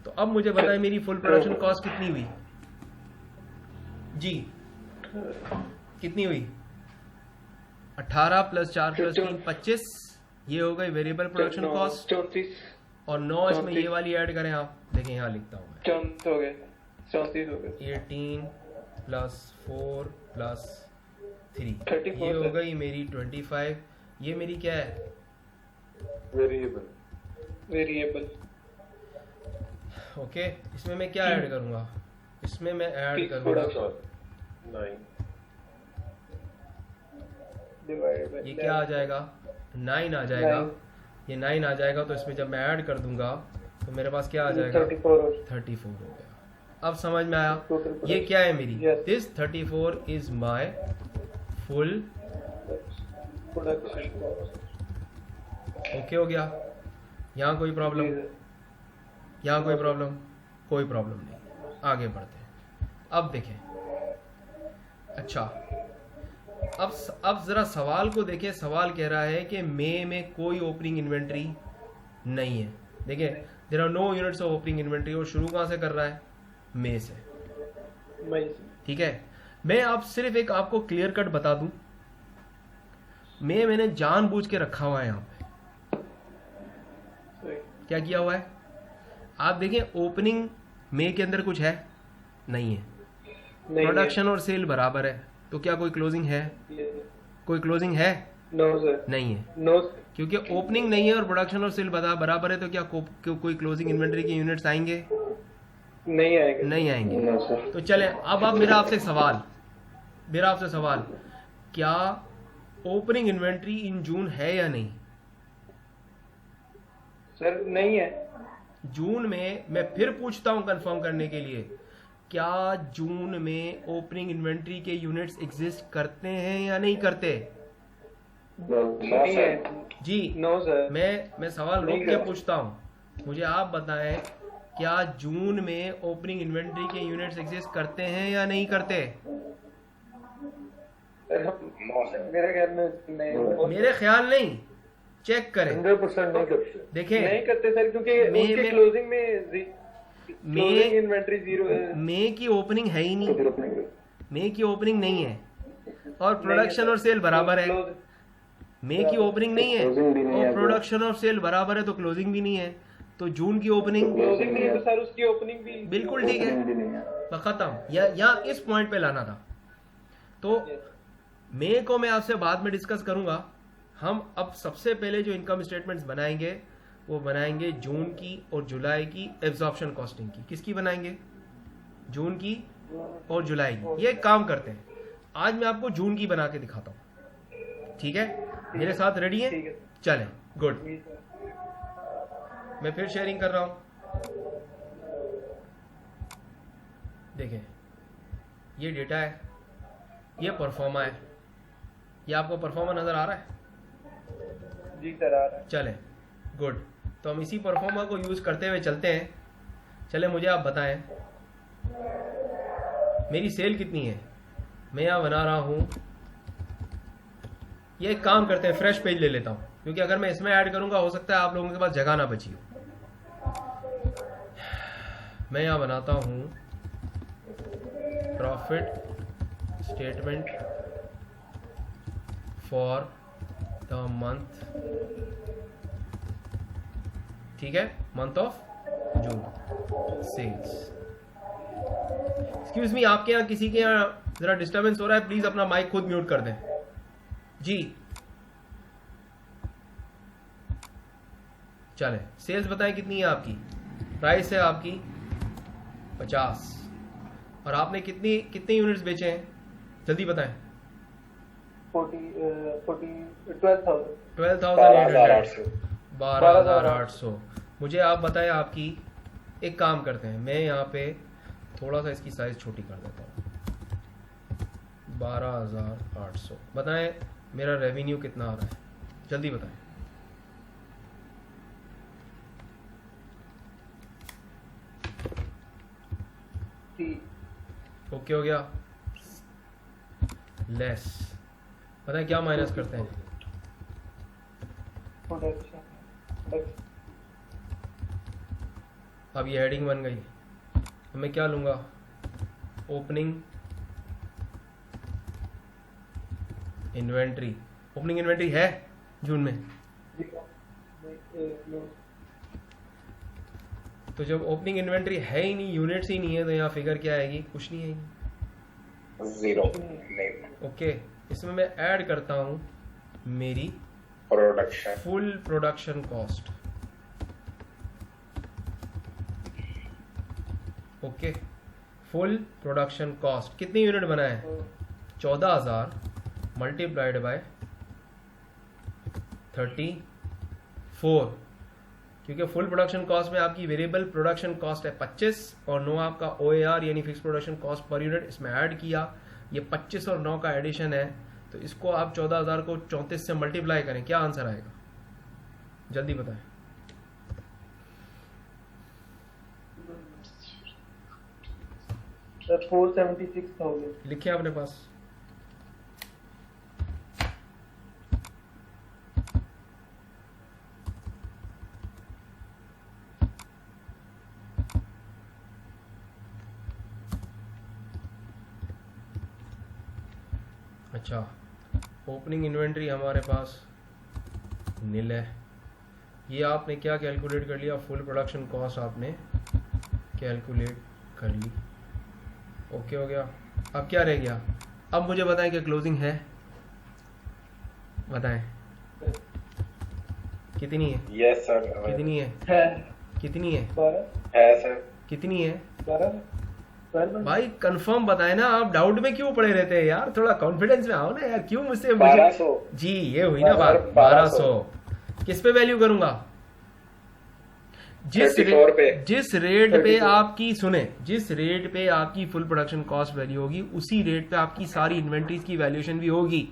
तो अब मुझे बताएं मेरी फुल प्रोडक्शन कॉस्ट कितनी हुई जी, कितनी हुई, 18 + 4 + 3 25, ये हो गई वेरिएबल प्रोडक्शन कॉस्ट। 34 और 9 इसमें ये वाली ऐड करें आप, देखें यहाँ लिखता हूँ मैं, 34 हो गए, 18 + 4 + 3, 34 ये हो गई मेरी 25। ये मेरी क्या है, वेरिएबल। ओके। इसमें मैं क्या ऐड करूंगा, इसमें मैं ऐड करूंगा, ये क्या आ जाएगा, 9 आ जाएगा। ये 9 आ जाएगा, तो इसमें जब मैं ऐड कर दूंगा तो मेरे पास क्या आ जाएगा, 34 हो गया। अब समझ में आया, ये क्या है मेरी, this 34 is my full okay हो गया। यहाँ कोई प्रॉब्लम, यहाँ कोई प्रॉब्लम, कोई प्रॉब्लम नहीं। आगे बढ़ते हैं। अब देखें, अच्छा अब जरा सवाल को देखें। सवाल कह रहा है कि मई में कोई ओपनिंग इन्वेंट्री नहीं है। देखिए there are no units of opening inventory, और शुरू कहां से कर रहा है, मई से, ठीक है। मैं अब सिर्फ एक आपको क्लियर कट बता दूं, मई मैंने जानबूझ के रखा हुआ है यहाँ पे। क्या किया हुआ है आप देखें, ओपनिंग मई के अंदर कुछ है नहीं है, प्रोडक्शन और सेल बराबर है, तो क्या कोई क्लोजिंग है, कोई क्लोजिंग है, नो सर, नहीं है, नो, क्योंकि ओपनिंग नहीं है और प्रोडक्शन और सेल बराबर है, तो क्या कोई क्लोजिंग इन्वेंट्री के यूनिट्स आएंगे, नहीं आएंगे, नहीं आएंगे। तो चले अब मेरा आपसे सवाल, क्या ओपनिंग इन्वेंट्री इन जून है या नहीं, सर नहीं है। जून में मैं फिर पूछता हूं कंफर्म करने के लिए, क्या जून में ओपनिंग इन्वेंट्री के यूनिट्स एग्जिस्ट करते हैं या नहीं करते, नहीं है जी, नो सर। मैं सवाल रोक के पूछता हूं, मुझे आप बताएं क्या जून में ओपनिंग इन्वेंट्री के यूनिट्स एग्जिस्ट करते हैं या नहीं करते। मेरे ख्याल में नहीं, मेरे ख्याल नहीं, चेक करें, 100% नहीं करते, देखें नहीं करते सर, क्योंकि उसके क्लोजिंग में इन्वेंट्री जीरो है। मई की ओपनिंग है ही नहीं, मई की ओपनिंग नहीं है, और प्रोडक्शन और सेल बराबर है। मई की ओपनिंग नहीं है और प्रोडक्शन और सेल बराबर है, तो क्लोजिंग भी नहीं है, तो जून की ओपनिंग क्लोजिंग नहीं है, तो सर उसकी ओपनिंग भी बिल्कुल ठीक है, खत्म। या इस पॉइंट पे लाना था। तो मई को मैं आपसे बाद में डिस्कस करूंगा। हम अब सबसे पहले जो इनकम स्टेटमेंट्स बनाएंगे वो बनाएंगे जून की और जुलाई की एब्जॉर्प्शन कॉस्टिंग की। किसकी बनाएंगे? जून की और जुलाई की। ये एक काम करते हैं, आज मैं आपको जून की बना के दिखाता हूं, ठीक है? मेरे साथ रेडी है? चलें, गुड। मैं फिर शेयरिंग कर रहा हूं। देखें, ये डेटा है, ये परफॉर्मा है। ये आपको परफॉर्मा नजर आ रहा है? जी सर आ रहा है। चलें, गुड। तो हम इसी परफॉर्मा को यूज करते हुए चलते हैं। चले, मुझे आप बताएं मेरी सेल कितनी है। मैं यहां बना रहा हूं, ये एक काम करते हैं, फ्रेश पेज ले लेता हूं, क्योंकि अगर मैं इसमें ऐड करूंगा हो सकता है आप लोगों के पास जगह ना बची हो। मैं यहां बनाता हूं profit statement for the month, ठीक है, month of June sales. Excuse me, आपके यहाँ किसी के यहाँ जरा डिस्टरबेंस हो रहा है, प्लीज अपना माइक खुद म्यूट कर दें जी। चले, सेल्स बताएं कितनी है आपकी? प्राइस है आपकी 50, और आपने कितने यूनिट्स बेचे हैं? जल्दी बताएं। 12,800। मुझे आप बताएं आपकी। एक काम करते हैं, मैं यहाँ पे थोड़ा सा इसकी साइज छोटी कर देता हूँ। 12,800। बताएं मेरा रेवेन्यू कितना आ रहा है? जल्दी बताएं। ओके हो गया। लेस, बताएं क्या माइनस करते हैं? अब ये हेडिंग बन गई। अब मैं क्या लूंगा? Opening inventory. ओपनिंग इन्वेंट्री है जून में? तो जब ओपनिंग इन्वेंट्री है ही नहीं, यूनिट्स ही नहीं है, तो यहाँ फिगर क्या आएगी? कुछ नहीं आएगी, जीरो। ओके। इसमें मैं ऐड करता हूं मेरी production, full production cost. Okay, full production cost कितनी यूनिट बनाए? 14,000 मल्टीप्लाइड बाय 34, क्योंकि फुल प्रोडक्शन कॉस्ट में आपकी वेरिएबल प्रोडक्शन कॉस्ट है 25 और 9 आपका OAR यानी fix production cost per unit इसमें ऐड किया। ये 25 और 9 का एडिशन है, तो इसको आप 14,000 को 34 से मल्टीप्लाई करें, क्या आंसर आएगा? जल्दी बताएं। सर 476,000 लिखे अपने पास। अच्छा, ओपनिंग इन्वेंट्री हमारे पास नील है। ये आपने क्या कैलकुलेट कर लिया? फुल प्रोडक्शन कॉस्ट आपने कैलकुलेट कर ली। ओके हो गया। अब क्या रह गया? अब मुझे बताएं कि क्लोजिंग है? बताएं कितनी है? Yes sir. कितनी है? कितनी है? है सर। कितनी है? भाई कंफर्म बताए ना, आप डाउट में क्यों पड़े रहते हैं यार? थोड़ा कॉन्फिडेंस में आओ ना यार, क्यों मुझसे? 1200 जी, ये हुई ना बात। 1200 किस पे वैल्यू करूंगा? जिस रेट पे आपकी, सुने, जिस रेट पे आपकी फुल प्रोडक्शन कॉस्ट वैल्यू होगी उसी रेट पे आपकी सारी इन्वेंट्रीज की वैल्यूएशन भी होगी।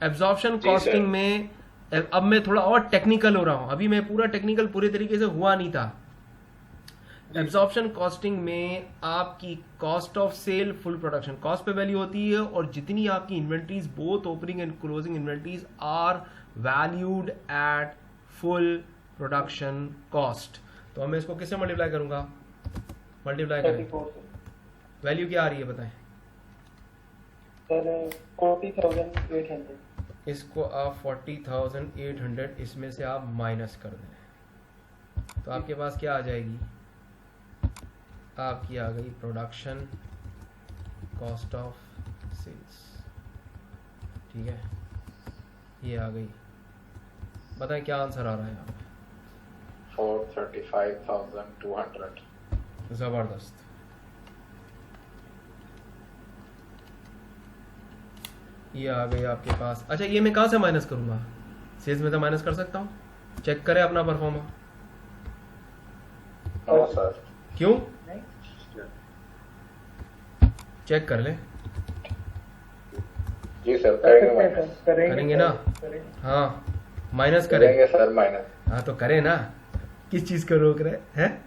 एब्जॉर्प्शन कॉस्टिंग में अब मैं थोड़ा और टेक्निकल हो रहा हूं, अभी मैं पूरा टेक्निकल पूरे तरीके से हुआ नहीं था। एब्जॉर्प्शन कॉस्टिंग में आपकी cost of sale full production cost पे वैल्यू होती है, और जितनी आपकी inventories both opening and closing inventories are valued at full production cost. तो मैं इसको किससे मल्टीप्लाई करूंगा? मल्टीप्लाई करें, वैल्यू क्या आ रही है बताएं? सर 40,800। इसको आप 40,800 इसमें से आप माइनस कर दें, तो आपके पास क्या आ जाएगी? आपकी आ गई प्रोडक्शन कॉस्ट ऑफ सेल्स। ठीक है, ये आ गई। बताएं क्या आंसर आ रहा है यहाँ पे? 435,200। जबरदस्त। ये आ गई आपके पास। अच्छा, ये मैं कहाँ से माइनस करूंगा? सेल्स में तो माइनस कर सकता हूँ। चेक करें अपना परफॉर्मा। No sir. क्यों? चेक कर ले। जी सर, करेंगे माइनस। करेंगे ना? हाँ, माइनस करें। करेंगे सर माइनस। हाँ तो करें ना, किस चीज को रोक रहे हैं?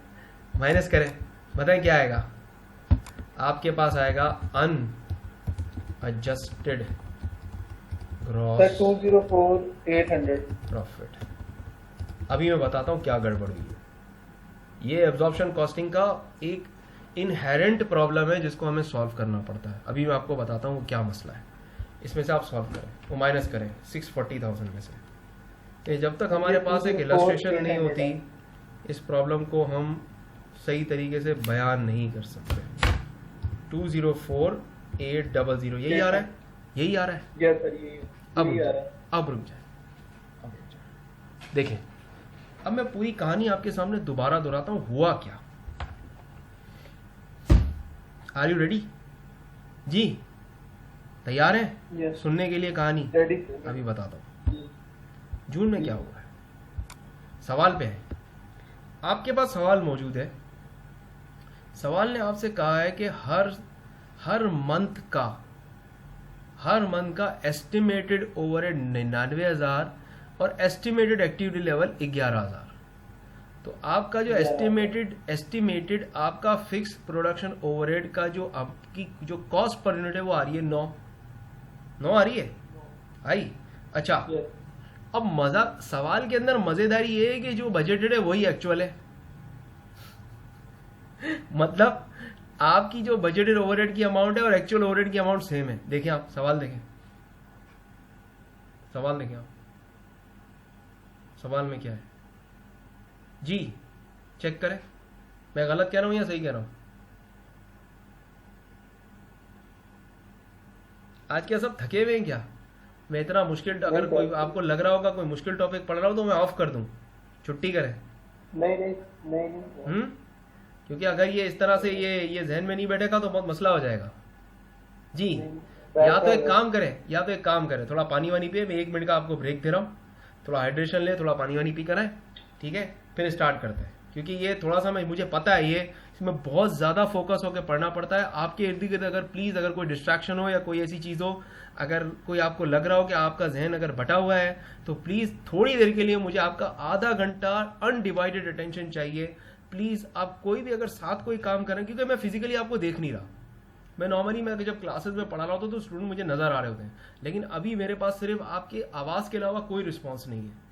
माइनस करें। बताएं क्या आएगा आपके पास? आएगा अनएडजस्टेड ग्रॉस 204,800। प्रॉफिट। अभी मैं बताता हूं क्या गड़बड़ हुई है। ये एब्जॉर्प्शन कॉस्टिंग का एक इनहेरेंट प्रॉब्लम है जिसको हमें सॉल्व करना पड़ता है। अभी मैं आपको बताता हूँ क्या मसला है। इसमें से आप सॉल्व करें, वो माइनस करें 640,000 में से। ये जब तक हमारे पास एक इलस्ट्रेशन नहीं होती, इस प्रॉब्लम को हम सही तरीके से बयान नहीं कर सकते। 204,800 यही आ रहा है, यही आ रहा है। यस सर, ये अब यही आ रहा है। अब रुक जाए, देखें। अब मैं पूरी कहानी आपके सामने दोबारा दोहराता हूं, हुआ क्या। Are you ready? जी तैयार हैं यस सुनने के लिए कहानी? रेडी। अभी बताता हूं जून में क्या हुआ है। सवाल पे है, आपके पास सवाल मौजूद है। सवाल ने आपसे कहा है कि हर मंथ का एस्टिमेटेड ओवरहेड 99,000 और एस्टिमेटेड एक्टिविटी लेवल 11,000। तो आपका जो एस्टिमेटेड आपका फिक्स प्रोडक्शन ओवरहेड का जो आपकी जो कॉस्ट पर यूनिट है वो आ रही है 9 आ रही है, आई। अच्छा, अब मजा सवाल के अंदर मजेदारी ये है कि जो बजटेड है वही एक्चुअल है। मतलब आपकी जो बजटेड ओवरहेड की अमाउंट है और एक्चुअल ओवरहेड की अमाउंट सेम है। देखें आप सवाल देखें, सवाल देखें आप, सवाल में क्या है जी? चेक करें, मैं गलत कह रहा हूं या सही कह रहा हूं? आज क्या सब थके हुए हैं क्या? मैं इतना मुश्किल, अगर कोई आपको लग रहा होगा कोई मुश्किल टॉपिक पढ़ रहा हूं तो मैं ऑफ कर दूं, छुट्टी करें। नहीं। क्योंकि अगर ये इस तरह से ये जहन में नहीं बैठेगा तो बहुत मसला हो जाएगा जी। या तो एक काम करें, थोड़ा पानी वानी पिए। मैं 1 मिनट का आपको ब्रेक दे रहा हूँ, थोड़ा हाइड्रेशन ले, थोड़ा पानी वानी पी कर आए, ठीक है? फिर स्टार्ट करते हैं। क्योंकि ये थोड़ा सा मुझे पता है ये इसमें बहुत ज्यादा फोकस होकर पढ़ना पड़ता है। आपके इर्द गिर्द अगर प्लीज अगर कोई डिस्ट्रैक्शन हो या कोई ऐसी चीज हो, अगर कोई आपको लग रहा हो कि आपका जहन अगर बटा हुआ है, तो प्लीज थोड़ी देर के लिए मुझे आपका आधा घंटा अनडिवाइडेड अटेंशन चाहिए। प्लीज आप कोई भी अगर साथ कोई काम करें, क्योंकि मैं फिजिकली आपको देख नहीं रहा। मैं नॉर्मली मैं जब क्लासेस में पढ़ा रहा होता तो स्टूडेंट मुझे नजर आ रहे होते हैं, लेकिन अभी मेरे पास सिर्फ आपकी आवाज के अलावा कोई रिस्पॉन्स नहीं है।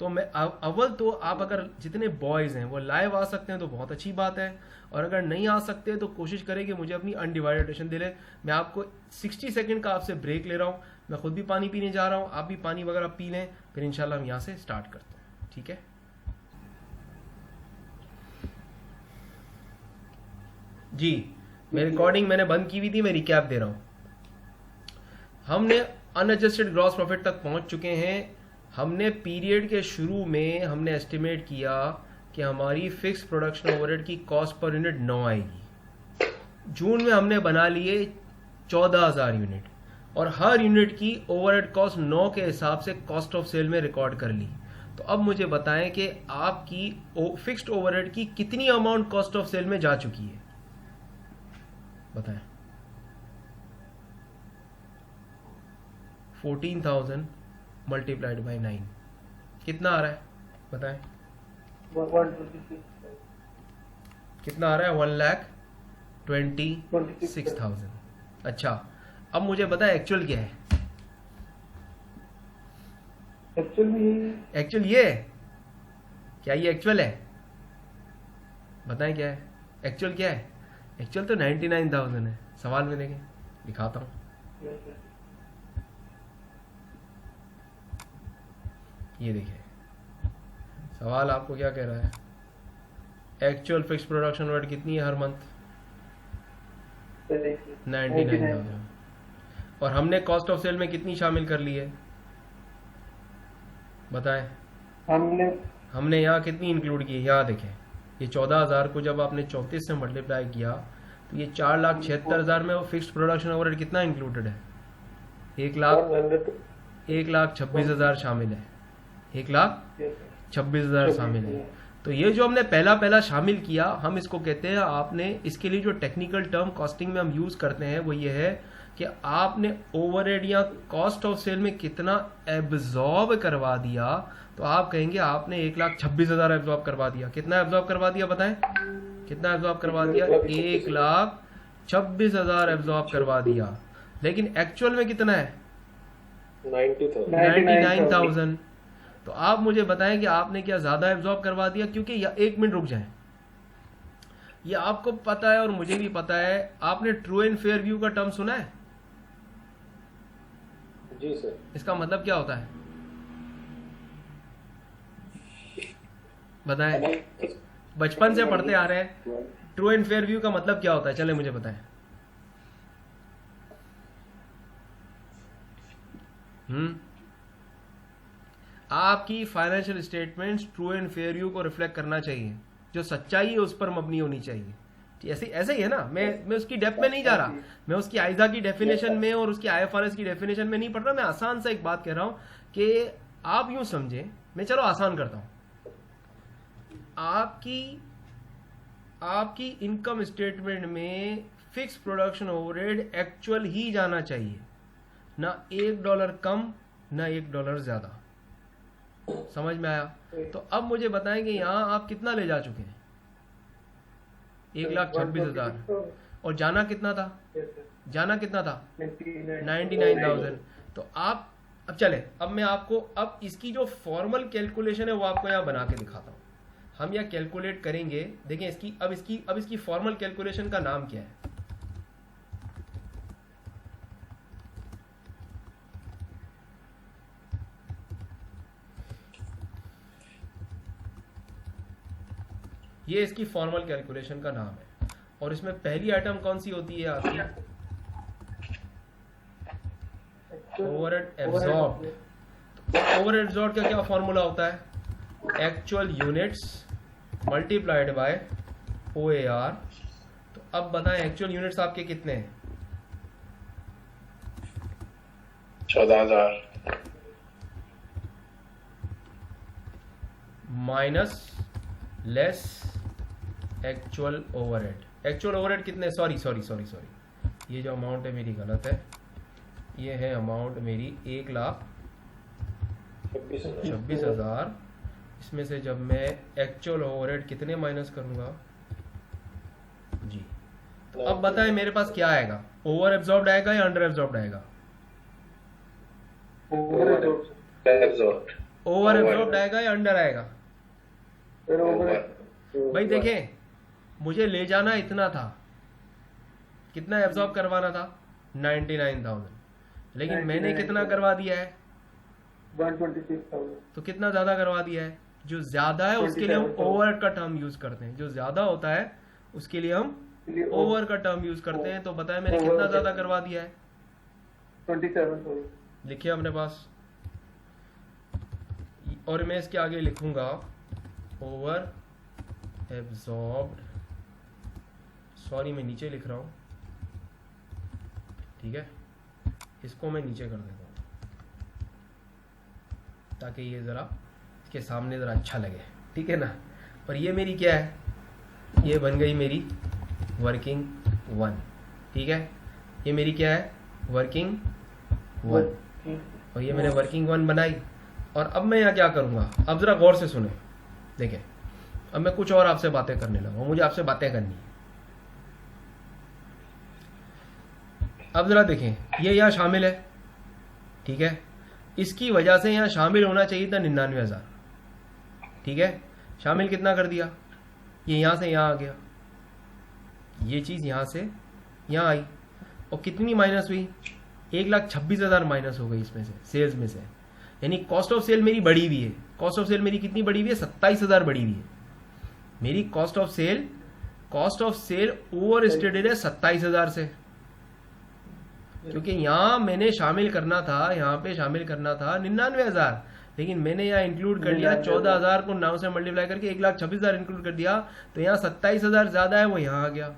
तो मैं अव्वल तो आप अगर जितने बॉयज हैं वो लाइव आ सकते हैं तो बहुत अच्छी बात है, और अगर नहीं आ सकते तो कोशिश करें कि मुझे अपनी अनडिवाइडेड अटेंशन दे लें। मैं आपको 60 सेकंड का आपसे ब्रेक ले रहा हूं, मैं खुद भी पानी पीने जा रहा हूं, आप भी पानी वगैरह पी लें, फिर इंशाल्लाह हम यहां से स्टार्ट करते हैं, ठीक है? जी, मैं रिकॉर्डिंग मैंने बंद की हुई थी, मैं रिकैप दे रहा हूं। हमने अनएडजस्टेड ग्रॉस प्रॉफिट तक पहुंच चुके हैं। हमने पीरियड के शुरू में हमने एस्टिमेट किया कि हमारी फिक्स प्रोडक्शन ओवरहेड की कॉस्ट पर यूनिट 9 आएगी। जून में हमने बना लिए 14,000 यूनिट, और हर यूनिट की ओवरहेड कॉस्ट 9 के हिसाब से कॉस्ट ऑफ सेल में रिकॉर्ड कर ली। तो अब मुझे बताएं कि आपकी फिक्स्ड ओवरहेड की कितनी अमाउंट कॉस्ट ऑफ सेल में जा चुकी है, बताएं। 14,000 मल्टीप्लाइड बाई 9 कितना आ रहा है, बताएं? 126। कितना आ रहा है? 1,26,000। अच्छा, अब मुझे बताएं एक्चुअल क्या है? एक्चुअल ये है क्या? ये एक्चुअल है? बताएं क्या है एक्चुअल? क्या है एक्चुअल? तो 99,000 है। सवाल में देखें, दिखाता हूं। ये देखिए सवाल आपको क्या कह रहा है? एक्चुअल फिक्स प्रोडक्शन ओवरहेड कितनी है हर मंथ? 99,000। और हमने कॉस्ट ऑफ सेल में कितनी शामिल कर ली है बताएं? हमने यहाँ कितनी इंक्लूड की है? यहाँ देखें, ये 14,000 को जब आपने 34 से मल्टीप्लाई किया तो ये 4,76,000 में वो फिक्स्ड प्रोडक्शन ओवरहेड कितना इंक्लूडेड है? 1,26,000 शामिल है। 1,26,000 शामिल है। तो ये जो हमने पहला शामिल किया, हम इसको कहते हैं, आपने इसके लिए जो टेक्निकल टर्म कॉस्टिंग में हम यूज करते हैं वो ये है कि आपने ओवरहेड या कॉस्ट ऑफ सेल में कितना एब्जॉर्ब करवा दिया। तो आप कहेंगे आपने 1,26,000 एब्जॉर्ब करवा दिया। कितना एब्जॉर्ब करवा दिया बताएं? कितना एब्जॉर्ब करवा दिया? 1,26,000 एब्जॉर्ब करवा दिया। लेकिन एक्चुअल में कितना है? 99,000। तो आप मुझे बताएं कि आपने क्या ज्यादा एब्जॉर्ब करवा दिया? क्योंकि एक मिनट रुक जाएं, ये आपको पता है और मुझे भी पता है। आपने ट्रू एंड फेयर व्यू का टर्म सुना है? जी सर। इसका मतलब क्या होता है बताएं? बचपन से पढ़ते आ रहे हैं। ट्रू एंड फेयर व्यू का मतलब क्या होता है? चले मुझे बताएं। आपकी financial statements true and fair view को रिफ्लेक्ट करना चाहिए। जो सच्चाई है उस पर मबनी होनी चाहिए। ऐसे ही है ना। मैं उसकी डेप्थ में नहीं जा रहा, मैं उसकी आइजा की डेफिनेशन में और उसकी IFRS की डेफिनेशन में नहीं पढ़ रहा। मैं आसान सा एक बात कह रहा हूं कि आप यूं समझें, मैं चलो आसान करता हूं। आपकी इनकम स्टेटमेंट में फिक्स प्रोडक्शन ओवरहेड एक्चुअल ही जाना चाहिए, ना $1 कम ना $1 ज्यादा। समझ में आया? तो अब मुझे बताएं कि यहां आप कितना ले जा चुके हैं? 1,26,000। और जाना कितना था? जाना कितना था? 99,000। तो आप अब चले, अब मैं आपको अब इसकी जो फॉर्मल कैलकुलेशन है वो आपको यहां बना के दिखाता हूं। हम यह कैलकुलेट करेंगे। देखें इसकी फॉर्मल कैलकुलेशन का नाम क्या है? ये इसकी फॉर्मल कैलकुलेशन का नाम है। और इसमें पहली आइटम कौन सी होती है आपकी? Overhead absorbed. ओवरहेड एब्जॉर्ब्ड का क्या फॉर्मूला होता है? Actual units multiplied by OAR। तो अब बताएं एक्चुअल यूनिट्स आपके कितने हैं? 14,000 minus less actual overhead. Actual overhead कितने? सॉरी, ये जो अमाउंट है मेरी गलत है। ये है अमाउंट मेरी 1,26,000। इसमें से जब मैं एक्चुअल ओवरहेड कितने माइनस करूंगा जी, तो अब बताएं मेरे पास क्या आएगा? ओवर एब्जॉर्ब्ड आएगा या अंडर एब्जॉर्ब्ड आएगा? ओवर एब्जॉर्ब्ड आएगा या अंडर आएगा? भाई देखें, मुझे ले जाना इतना था, कितना एब्जॉर्ब करवाना था? 99,000। लेकिन मैंने कितना करवा दिया है? 126,000। तो कितना ज्यादा करवा दिया है? जो ज्यादा है उसके लिए हम ओवर का टर्म यूज करते हैं। जो ज्यादा होता है उसके लिए हम ओवर का टर्म यूज करते हैं। तो बताएं मैंने कितना ज्यादा करवा दिया है? 27,000। लिखिए अपने पास। और मैं इसके आगे लिखूंगा ओवर एब्जॉर्ब्ड। सॉरी, मैं नीचे लिख रहा हूं, ठीक है? इसको मैं नीचे कर देता हूं ताकि ये जरा इसके सामने जरा अच्छा लगे, ठीक है ना? पर ये मेरी क्या है? ये बन गई मेरी वर्किंग 1, ठीक है? ये मेरी क्या है? वर्किंग 1। और ये मैंने वर्किंग 1 बनाई। और अब मैं यहाँ क्या करूंगा? अब जरा गौर से सुने, देखें। अब मैं कुछ और आपसे बातें करने लगा हूं। मुझे आपसे बातें करनी है। अब जरा देखें, ये यहाँ शामिल है, ठीक है? इसकी वजह से यहाँ शामिल होना चाहिए था 99,000, ठीक है? शामिल कितना कर दिया? ये यहाँ से यहाँ आ गया, ये चीज यहाँ से यहाँ आई। और कितनी माइनस हुई? 1,26,000 माइनस हो गई इसमें से, सेल्स में से। यानी कॉस्ट ऑफ सेल मेरी बढ़ी हुई है। कॉस्ट ऑफ सेल मेरी कितनी बढ़ी हुई है? 27,000 बढ़ी हुई है मेरी cost of sale. Overstated है 27,000 से। क्योंकि यहाँ मैंने शामिल करना था, यहाँ पे शामिल करना था 99,000, लेकिन मैंने यहाँ इंक्लूड कर लिया 14,000 को 9 से मल्टीप्लाई करके 1,26,000 इंक्लूड कर दिया, तो यहाँ 27,000 ज्यादा है, वो यहाँ आ गया।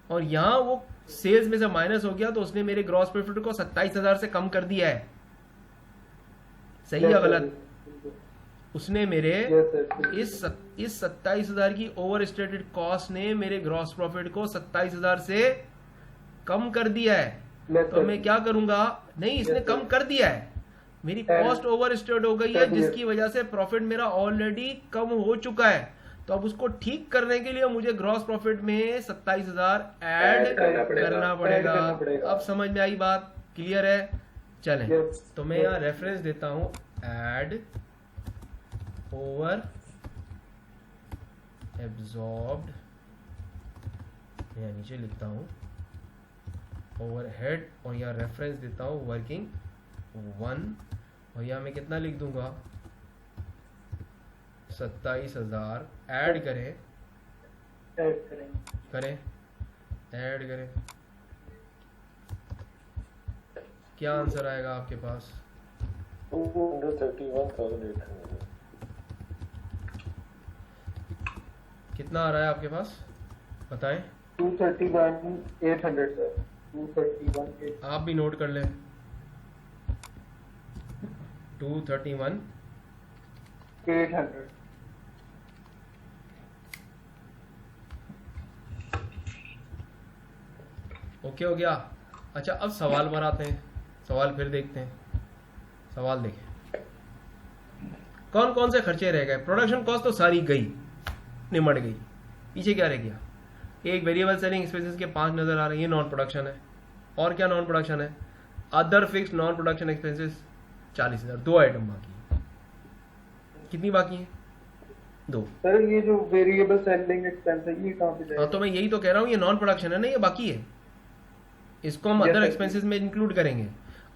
और यहाँ वो सेल्स में से माइनस हो गया, तो उसने मेरे ग्रॉस प्रॉफिट को 27,000 से कम कर दिया है। सही या गलत? उसने मेरे इस 27,000 की ओवर स्टेटेड कॉस्ट ने मेरे ग्रॉस प्रॉफिट को 27,000 से कम कर दिया है। तो मैं क्या करूंगा? नहीं, इसने कम कर दिया है, मेरी कॉस्ट ओवर स्टेट हो गई है, जिसकी वजह से प्रॉफिट मेरा ऑलरेडी कम हो चुका है। तो अब उसको ठीक करने के लिए मुझे ग्रॉस प्रॉफिट में 27,000 ऐड करना पड़ेगा। अब समझ में आई बात? क्लियर है? चलें, तो मैं यहाँ रेफरेंस देता हूं, ऐड ओवर एब्जॉर्ब्ड, यहाँ नीचे लिखता हूं ओवरहेड, और यहाँ रेफरेंस देता हूं वर्किंग 1, और यहाँ मैं कितना लिख दूंगा? 27,000 ऐड करें, ऐड करें, क्या आंसर आएगा आपके पास? 231,800। कितना आ रहा है आपके पास, बताएं? 231,800 सर, 231,800। आप भी नोट कर लें, 231,800। ओके हो गया? अच्छा, अब सवाल पर आते हैं, सवाल फिर देखते हैं। सवाल देखें, कौन कौन से खर्चे रह गए? प्रोडक्शन कॉस्ट तो सारी गई, निमट गई, पीछे क्या रह गया? एक वेरिएबल सेलिंग एक्सपेंसेस के 5 नजर आ रहे हैं, ये नॉन प्रोडक्शन है। और क्या नॉन प्रोडक्शन है? Other fixed non production expenses 40,000, 2 item बाकी है। कितनी बाकी है? 2। सर ये जो वेरिएबल सेलिंग एक्सपेंस है, ये कहाँ पे जाएगा? तो मैं यही तो कह रहा हूँ, ये नॉन प्रोडक्शन है ना, ये बाकी है, इसको हम अदर एक्सपेंसेस में इंक्लूड करेंगे।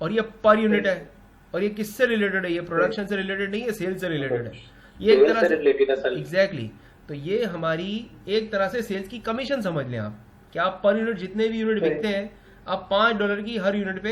और ये पर यूनिट है, और ये किससे रिलेटेड है? ये प्रोडक्शन से रिलेटेड नहीं है, सेल्स से रिलेटेड है। ये एक तरह से एग्जैक्टली, तो ये हमारी एक तरह से सेल्स की कमीशन समझ लें आप, कि आप पर यूनिट जितने भी यूनिट बिकते हैं, आप $5 की हर यूनिट पे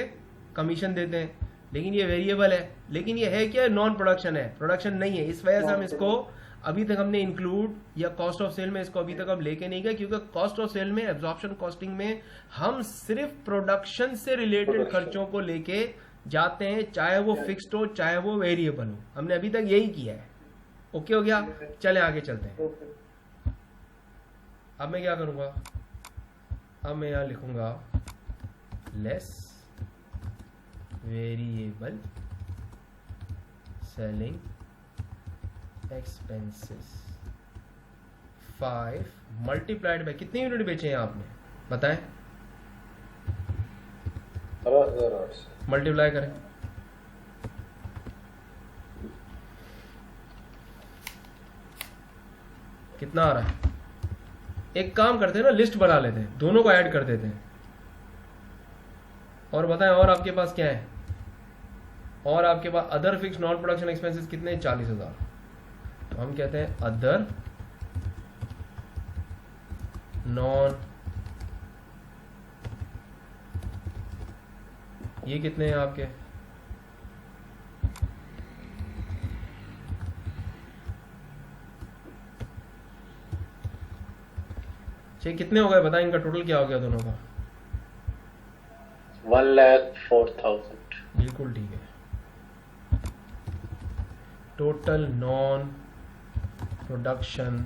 कमीशन देते हैं। लेकिन ये वेरिएबल है, लेकिन ये है क्या? नॉन प्रोडक्शन है, प्रोडक्शन नहीं है। इस वजह से हम इसको अभी तक हमने इंक्लूड या कॉस्ट ऑफ सेल में इसको अभी तक हम लेके नहीं गए, क्योंकि कॉस्ट ऑफ सेल में, एब्जॉर्प्शन कॉस्टिंग में हम सिर्फ प्रोडक्शन से रिलेटेड खर्चों को लेके जाते हैं, चाहे वो फिक्स्ड हो चाहे वो वेरिएबल हो। हमने अभी तक यही किया है। ओके हो गया? चले आगे चलते हैं। अब मैं क्या करूंगा? अब मैं यहां लिखूंगा less variable selling expenses 5 multiplied by, कितने यूनिट बेचे हैं आपने बताएं? 12,800। मल्टीप्लाई करें, कितना आ रहा है? एक काम करते हैं ना, लिस्ट बना लेते हैं, दोनों को ऐड कर देते हैं। और बताएं, और आपके पास क्या है? और आपके पास other fixed non production expenses कितने? 40,000। तो हम कहते हैं अदर नॉन, ये कितने हैं आपके? ठीक, कितने हो गए बताएं? इनका टोटल क्या हो गया दोनों का? 1,04,000। बिल्कुल ठीक है। टोटल नॉन प्रोडक्शन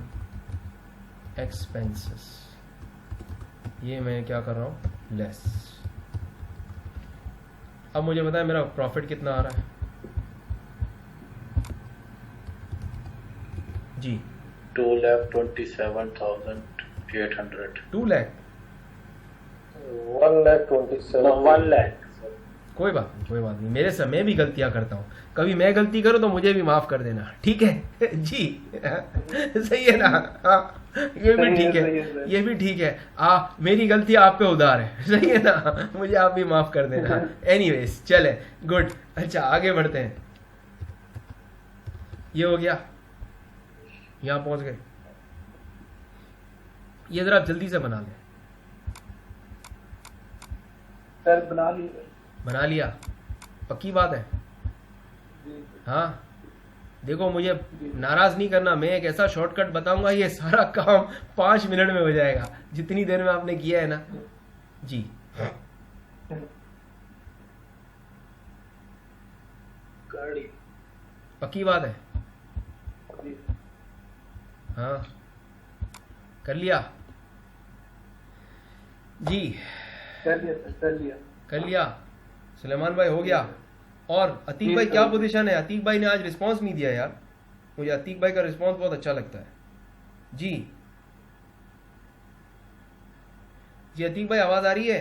एक्सपेंसेस, ये मैं क्या कर रहा हूं? लेस। अब मुझे बताएं मेरा प्रॉफिट कितना आ रहा है जी? 2,27,800। 2 लाख? 1,27,000। 1 लाख। कोई बात नहीं, कोई बात नहीं, मेरे से मैं भी गलतियां करता हूँ, कभी मैं गलती करूँ तो मुझे भी माफ कर देना, ठीक है जी? सही है ना? हाँ, ये भी ठीक है, ये भी ठीक है। मेरी गलती आप पे उधार है, सही है ना? मुझे आप भी माफ कर देना। एनीवेज, चले, गुड। अच्छा, आगे बढ़ते हैं। ये हो गया, यहां पहुंच गए। ये जरा जल्दी से बना लें। सर बना लिया बना लिया, पक्की बात है? जी हाँ, देखो मुझे नाराज नहीं करना, मैं एक ऐसा शॉर्टकट बताऊंगा, ये सारा काम 5 मिनट में हो जाएगा, जितनी देर में आपने किया है ना जी। गाड़ी पक्की बात है? जी हाँ, कर लिया जी, कर लिया सर, कर लिया। कर लिया। सुलेमान भाई हो गया। और अतीक जी, भाई सर। क्या पोजीशन है? अतीक भाई ने आज रिस्पांस नहीं दिया यार, मुझे अतीक भाई का रिस्पांस बहुत अच्छा लगता है जी। जी अतीक भाई आवाज आ रही है?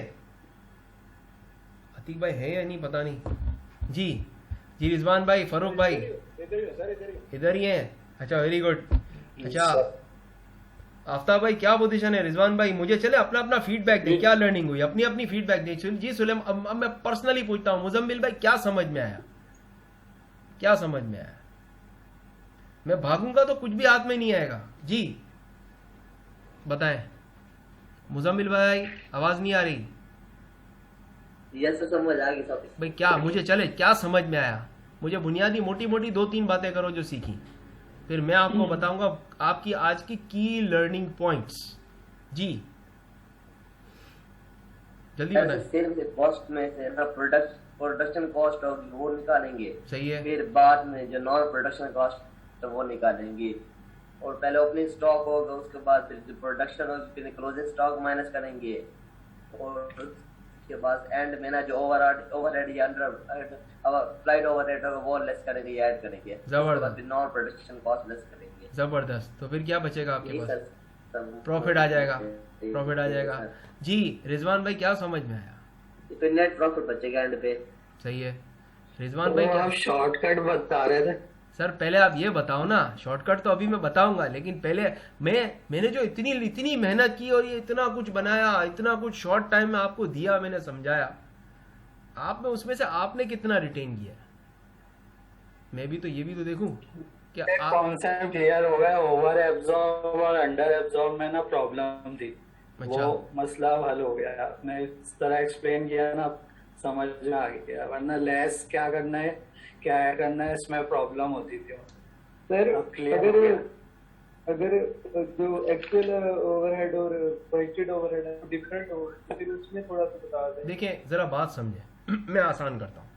अतीक भाई है या नहीं पता नहीं जी। जी रिजवान भाई, फरूक भाई इधर ही हैं? अच्छा वेरी गुड। अच्छा आफ्ताब भाई क्या पोजीशन है? रिजवान भाई मुझे चले अपना अपना फीडबैक दें, क्या लर्निंग हुई, अपनी अपनी फीडबैक दें जी। सुलेम अब मैं पर्सनली पूछता हूँ, मुजम्मिल भाई क्या समझ में आया, क्या समझ में आया? मैं भागूंगा तो कुछ भी हाथ में नहीं आएगा जी, बताएं। मुजम्मिल भाई आवाज नहीं आ रही? यस समझ आ गई सब। भाई क्या मुझे चले क्या समझ में आया? मुझे बुनियादी मोटी मोटी 2-3 बातें करो जो सीखी, फिर मैं आपको बताऊंगा आपकी आज की लर्निंग पॉइंट्स जी। जल्दी बताएं। सेल्स कॉस्ट में से ना प्रोडक्शन कॉस्ट होगी वो निकालेंगे, सही है, फिर बाद में जो नॉन प्रोडक्शन कॉस्ट वो निकालेंगे, और पहले ओपनिंग स्टॉक होगा, उसके बाद फिर जो प्रोडक्शन होगी फिर क्लोजिंग स्टॉक माइनस करेंगे, और उसके बाद एंड में ना जो ओवरहेड या अंडर फ्लाइट ओवरहेड होगा वो लेस करेंगे या ऐड करेंगे, उसके बाद फिर नॉन प्रोडक्शन कॉस्ट लेस करेंगे। जबरदस्त। तो फिर क्या बचेगा आपके यही पास? सर प्रॉफिट आ जाएगा, प्रॉफिट आ जाएगा जी। रिजवान भाई क्या समझ में आया? फिर नेट प्रॉफिट बचेगा एंड पे। सही है। रिजवान भाई क्या? आप शॉर्टकट बता रहे थे। सर पहले आप ये बताओ ना, शॉर्टकट तो अभी मैं बताऊंगा, लेकिन पहले मैंने जो इतनी मेहनत की और ये इतना कुछ बनाया, इतना कुछ शॉर्ट टाइम में आपको दिया, मैंने समझाया, आप में उसमें से आपने कितना रिटेन किया? मैं भी तो ये भी तो देखूं क्या आप। कॉन्सेप्ट क्लियर हो गया। ओवर एब्जॉर्ब और अंडर एब्जॉर्ब में ना प्रॉब्लम थी, अच्छा। वो मसला हल हो गया। आपने इस तरह एक्सप्लेन किया ना, समझ में आ गया, वरना लेस क्या करना है क्या करना है इसमें प्रॉब्लम होती थी। सर अब clear हो गया। अगर जो एक्चुअल ओवरहेड और प्रोजेक्टेड ओवरहेड है डिफरेंट हो तो फिर उसमें थोड़ा सा बता दें। देखें जरा बात समझे, मैं आसान करता हूं।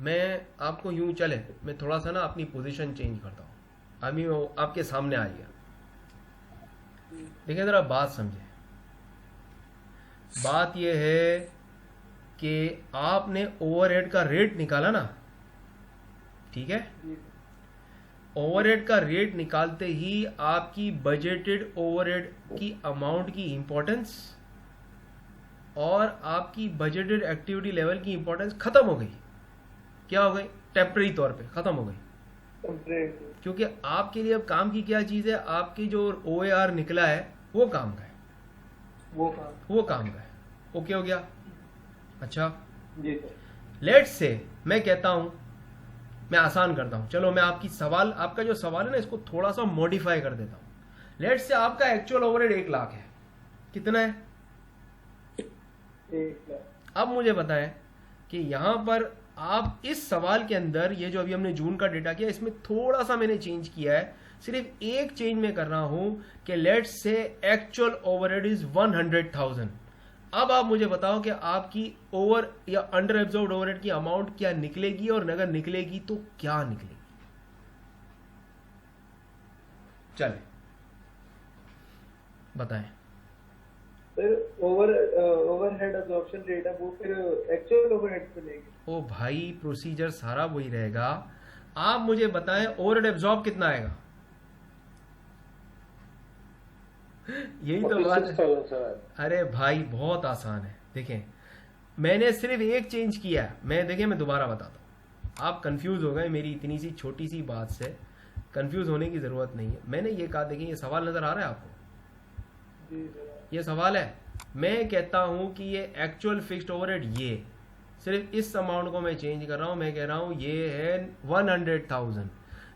मैं आपको यूं चले, मैं थोड़ा सा ना अपनी पोजीशन चेंज करता हूं। अभी वो आपके सामने आ गया, देखिए जरा बात समझे। बात यह है कि आपने ओवरहेड का रेट निकाला ना, ठीक है? ओवरहेड का रेट निकालते ही आपकी बजटेड ओवरहेड की अमाउंट की इंपॉर्टेंस और आपकी बजटेड एक्टिविटी लेवल की इंपॉर्टेंस खत्म हो गई। क्या हो गई? टेम्पररी तौर पे खत्म हो गई, क्योंकि आपके लिए अब काम की क्या चीज है? आपकी जो OAR निकला है वो काम का है, वो काम का है। ओके हो गया? अच्छा जी सर। लेट्स से मैं कहता हूं, मैं आसान करता हूं, चलो मैं आपका जो सवाल है ना इसको थोड़ा सा मॉडिफाई कर देता हूं। लेट्स से आपका एक्चुअल ओवरहेड 1 लाख है, कितना है? 1 लाख। अब मुझे बताएं कि यहां पर आप इस सवाल के अंदर, ये जो अभी हमने जून का डेटा किया, इसमें थोड़ा सा मैंने चेंज किया है, सिर्फ एक चेंज में कर रहा हूं कि let's say actual overhead is 100,000। अब आप मुझे बताओ कि आपकी ओवर या अंडर एब्जॉर्ब्ड ओवरहेड की अमाउंट क्या निकलेगी, और अगर निकलेगी तो क्या निकलेगी? चले बताएं। सर ओवरहेड अब्जॉर्प्शन रेट है वो फिर एक्चुअल ओवरहेड से लेंगे। ओ भाई प्रोसीजर सारा वही रहेगा। आप मुझे बताएं ओवरहेड एब्जॉर्ब कितना आएगा? यही तो बात है। 46,000 अरे भाई बहुत आसान है, देखें मैंने सिर्फ एक चेंज किया है। मैं दोबारा बताता हूँ, आप कंफ्यूज हो गए मेरी इतनी सी छोटी सी बात से। कंफ्यूज होने की जरूरत नहीं है। मैंने ये कहा, देखिए ये सवाल नजर आ रहा है आपको? जी सर। ये सवाल है। मैं कहता हूं कि ये एक्चुअल फिक्स्ड ओवरहेड, ये सिर्फ इस अमाउंट को मैं चेंज कर रहा हूं। मैं कह रहा हूं ये है 100,000।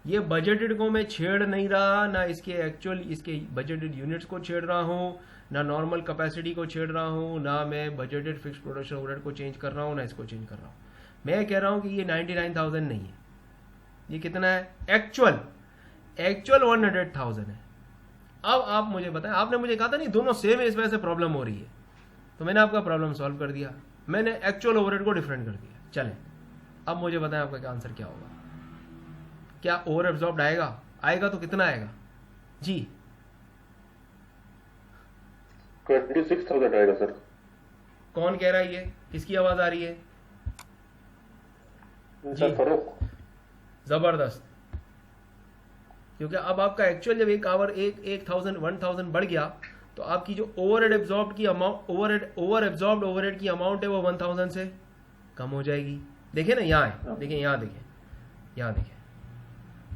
ये बजटेड को मैं छेड़ नहीं रहा, ना इसके एक्चुअल इसके बजटेड यूनिट्स को छेड़ रहा हूँ, ना नॉर्मल कैपेसिटी को छेड़ रहा हूँ, ना मैं बजटेड फिक्स प्रोडक्शन ओवरहेड को चेंज कर रहा हूँ, ना इसको चेंज कर रहा हूँ। मैं कह रहा हूँ कि ये 99,000 नहीं है, ये कितना है एक्चुअल 100,000 है। अब आप मुझे बताएं, आपने मुझे कहा था नहीं दोनों सेम है इस वजह से प्रॉब्लम हो रही है, तो मैंने आपका प्रॉब्लम सॉल्व कर दिया, मैंने एक्चुअल ओवरहेड को डिफरेंट कर दिया। चलें अब मुझे बताएं आपका क्या आंसर क्या होगा। क्या ओवर एब्जॉर्ब्ड आएगा? आएगा तो कितना आएगा जी? 26,000 आएगा सर। कौन कह रहा है ये? किसकी आवाज आ रही है? सर फरूक। जबरदस्त, क्योंकि अब आपका एक्चुअल जब एक आवर 1,000 बढ़ गया तो आपकी जो ओवर एब्जॉर्ब की अमाउंट ओवर एब्जॉर्ब्ड ओवरहेड की अमाउंट है वो 1,000 से कम हो जाएगी। देखिए ना यहाँ है, देखिए यहाँ, देखिए यहाँ, देखिए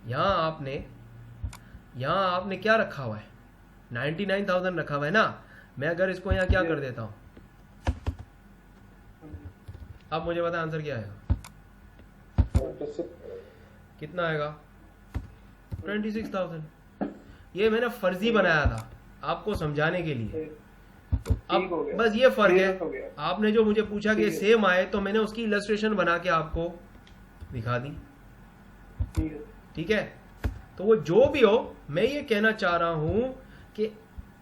यहाँ आपने क्या रखा हुआ है? 99,000 रखा हुआ है ना। मैं अगर इसको यहाँ क्या कर देता हूँ, अब मुझे बता आंसर क्या आएगा? कितना आएगा? 26,000। ये मैंने फर्जी बनाया था आपको समझाने के लिए। तो अब बस ये फर्क है, आपने जो मुझे पूछा कि सेम आए तो मैंने उसकी इलस्ट्रेशन बना के आपको दिखा दी। ठीक है, तो वो जो भी हो, मैं ये कहना चाह रहा हूं कि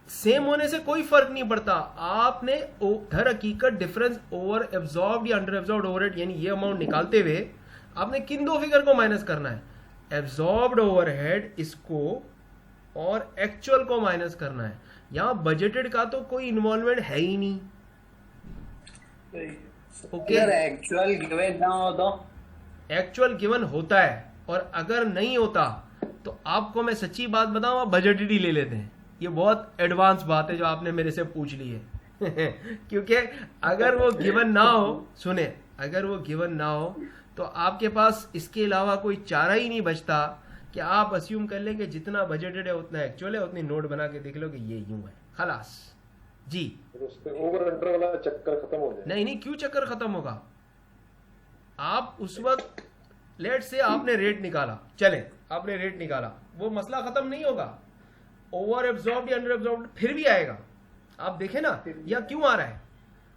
सेम होने से कोई फर्क नहीं पड़ता। आपने दर हकीकत डिफरेंस ओवर एब्जॉर्ब्ड या अंडर एब्जॉर्ब्ड ओवरहेड यानी ये अमाउंट निकालते हुए आपने किन दो फिगर को माइनस करना है? एब्जॉर्ब्ड ओवरहेड इसको और एक्चुअल को माइनस करना है। यहां बजटेड का तो कोई इन्वॉल्वमेंट है ही नहीं। ओके, एक्चुअल गिवन ना हो तो एक्चुअल गिवन होता है, और अगर नहीं होता तो आपको मैं सच्ची बात बताऊं, आप बजटेड ही ले लेते हैं। ये बहुत एडवांस बात है जो आपने मेरे से पूछ ली है क्योंकि अगर वो गिवन ना हो, सुने, अगर वो गिवन ना हो तो आपके पास इसके अलावा कोई चारा ही नहीं बचता कि आप अस्यूम कर लें कि जितना बजटेड है उतना एक्चुअल है, उतनी नोट बना के देख लो कि ये यूं है, खलास जी। उसके ओवर अंडर वाला चक्कर खत्म हो जाए। नहीं, क्यों चक्कर खत्म होगा? आप उस वक्त लेट से आपने रेट निकाला, चले आपने रेट निकाला, वो मसला खत्म नहीं होगा। ओवर एब्जॉर्ब्ड या अंडर एब्जॉर्ब्ड फिर भी आएगा। आप देखें ना, या क्यों आ रहा है?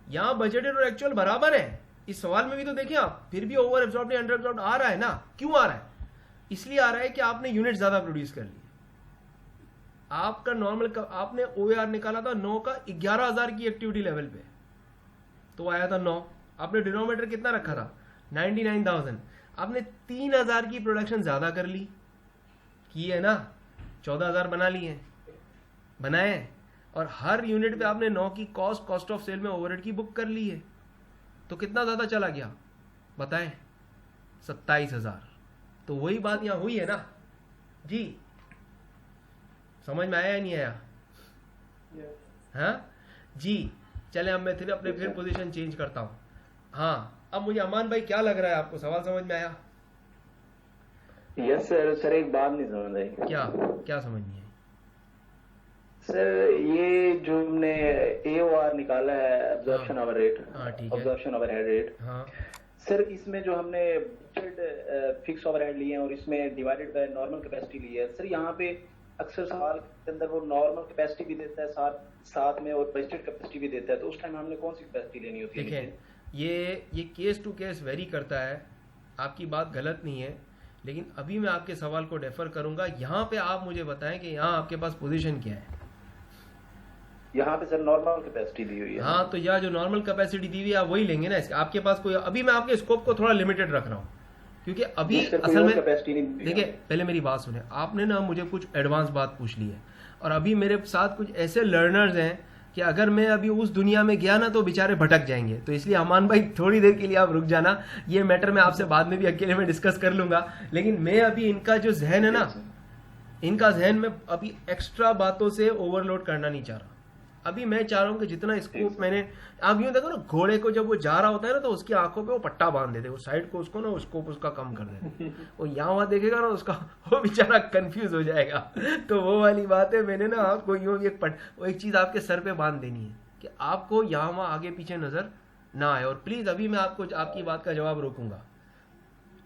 यहां बजटेड और एक्चुअल बराबर है, इस सवाल में भी तो देखें आप, फिर भी ओवर एब्जॉर्ब्ड या अंडर एब्जॉर्ब्ड आ रहा है ना। क्यों आ रहा है? इसलिए आ रहा है कि आपने यूनिट ज्यादा प्रोड्यूस कर ली। आपका नॉर्मल आपने OAR निकाला था 9 का 11,000 की एक्टिविटी लेवल पे, तो आया था 9। आपने डिनोमिनेटर कितना रखा था? 99,000। आपने 3,000 की प्रोडक्शन ज्यादा कर ली, की है ना, 14,000 बना लिए, बनाए, और हर यूनिट पे आपने 9 की कॉस्ट ऑफ सेल में ओवरहेड की बुक कर ली है। तो कितना ज्यादा चला गया बताएं? 27,000। तो वही बात यहां हुई है ना जी। समझ में आया या नहीं आया? हाँ जी। चले अब मैं फिर पोजीशन चेंज करता हूं। हाँ, अब मुझे अमान भाई क्या लग रहा है आपको? सवाल समझ में आया? Yes sir. सर एक बात नहीं समझ आई। क्या समझ नहीं आई? सर ये जो हमने AOR निकाला है, एब्जॉर्प्शन ओवर रेट, ठीक है, एब्जॉर्प्शन ओवरहेड रेट, हाँ सर इसमें जो हमने फिक्स ओवरहेड लिए हैं और इसमें डिवाइडेड बाय नॉर्मल कैपेसिटी ली है, सर यहाँ पे अक्सर सवाल के अंदर वो नॉर्मल कैपेसिटी भी देता है साथ में और बजटेड कैपेसिटी भी देता है, तो उस टाइम हमने कौन सी कैपेसिटी लेनी होती है? देखें, ये केस टू केस वेरी करता है, आपकी बात गलत नहीं है, लेकिन अभी मैं आपके सवाल को डेफर करूंगा। यहाँ पे आप मुझे बताएं कि यहाँ आपके पास पोजीशन क्या है? यहाँ पे सर नॉर्मल कैपेसिटी दी हुई है। हाँ, तो यहाँ जो नॉर्मल कैपेसिटी दी हुई है आप वही लेंगे ना। आपके पास कोई, अभी मैं आपके स्कोप को थोड़ा लिमिटेड रख रहा हूँ क्योंकि अभी असल में देखिए, पहले मेरी बात सुने, आपने ना मुझे कुछ एडवांस बात पूछ ली है, और अभी मेरे साथ कुछ ऐसे लर्नर्स हैं कि अगर मैं अभी उस दुनिया में गया ना तो बेचारे भटक जाएंगे। तो इसलिए अमान भाई थोड़ी देर के लिए आप रुक जाना, ये मैटर मैं आपसे बाद में भी अकेले में डिस्कस कर लूंगा। लेकिन मैं अभी इनका जो जहन है ना, इनका जहन में अभी एक्स्ट्रा बातों से ओवरलोड करना नहीं चाह रहा। अभी मैं चाह रहा हूँ कि जितना स्कोप मैंने, आप यूं देखो ना, घोड़े को जब वो जा रहा होता है ना तो उसकी आंखों पे वो पट्टा बांध देते, वो साइड को उसको ना स्कोप उसका कम कर देते, वो यहाँ वहां देखेगा ना उसका, वो बेचारा कंफ्यूज हो जाएगा। तो वो वाली बात है, मैंने ना आपको यूं एक चीज आपके सर पे बांध देनी है कि आपको यहाँ वहां आगे पीछे नजर ना आए। और प्लीज अभी मैं आपको आपकी बात का जवाब रोकूंगा।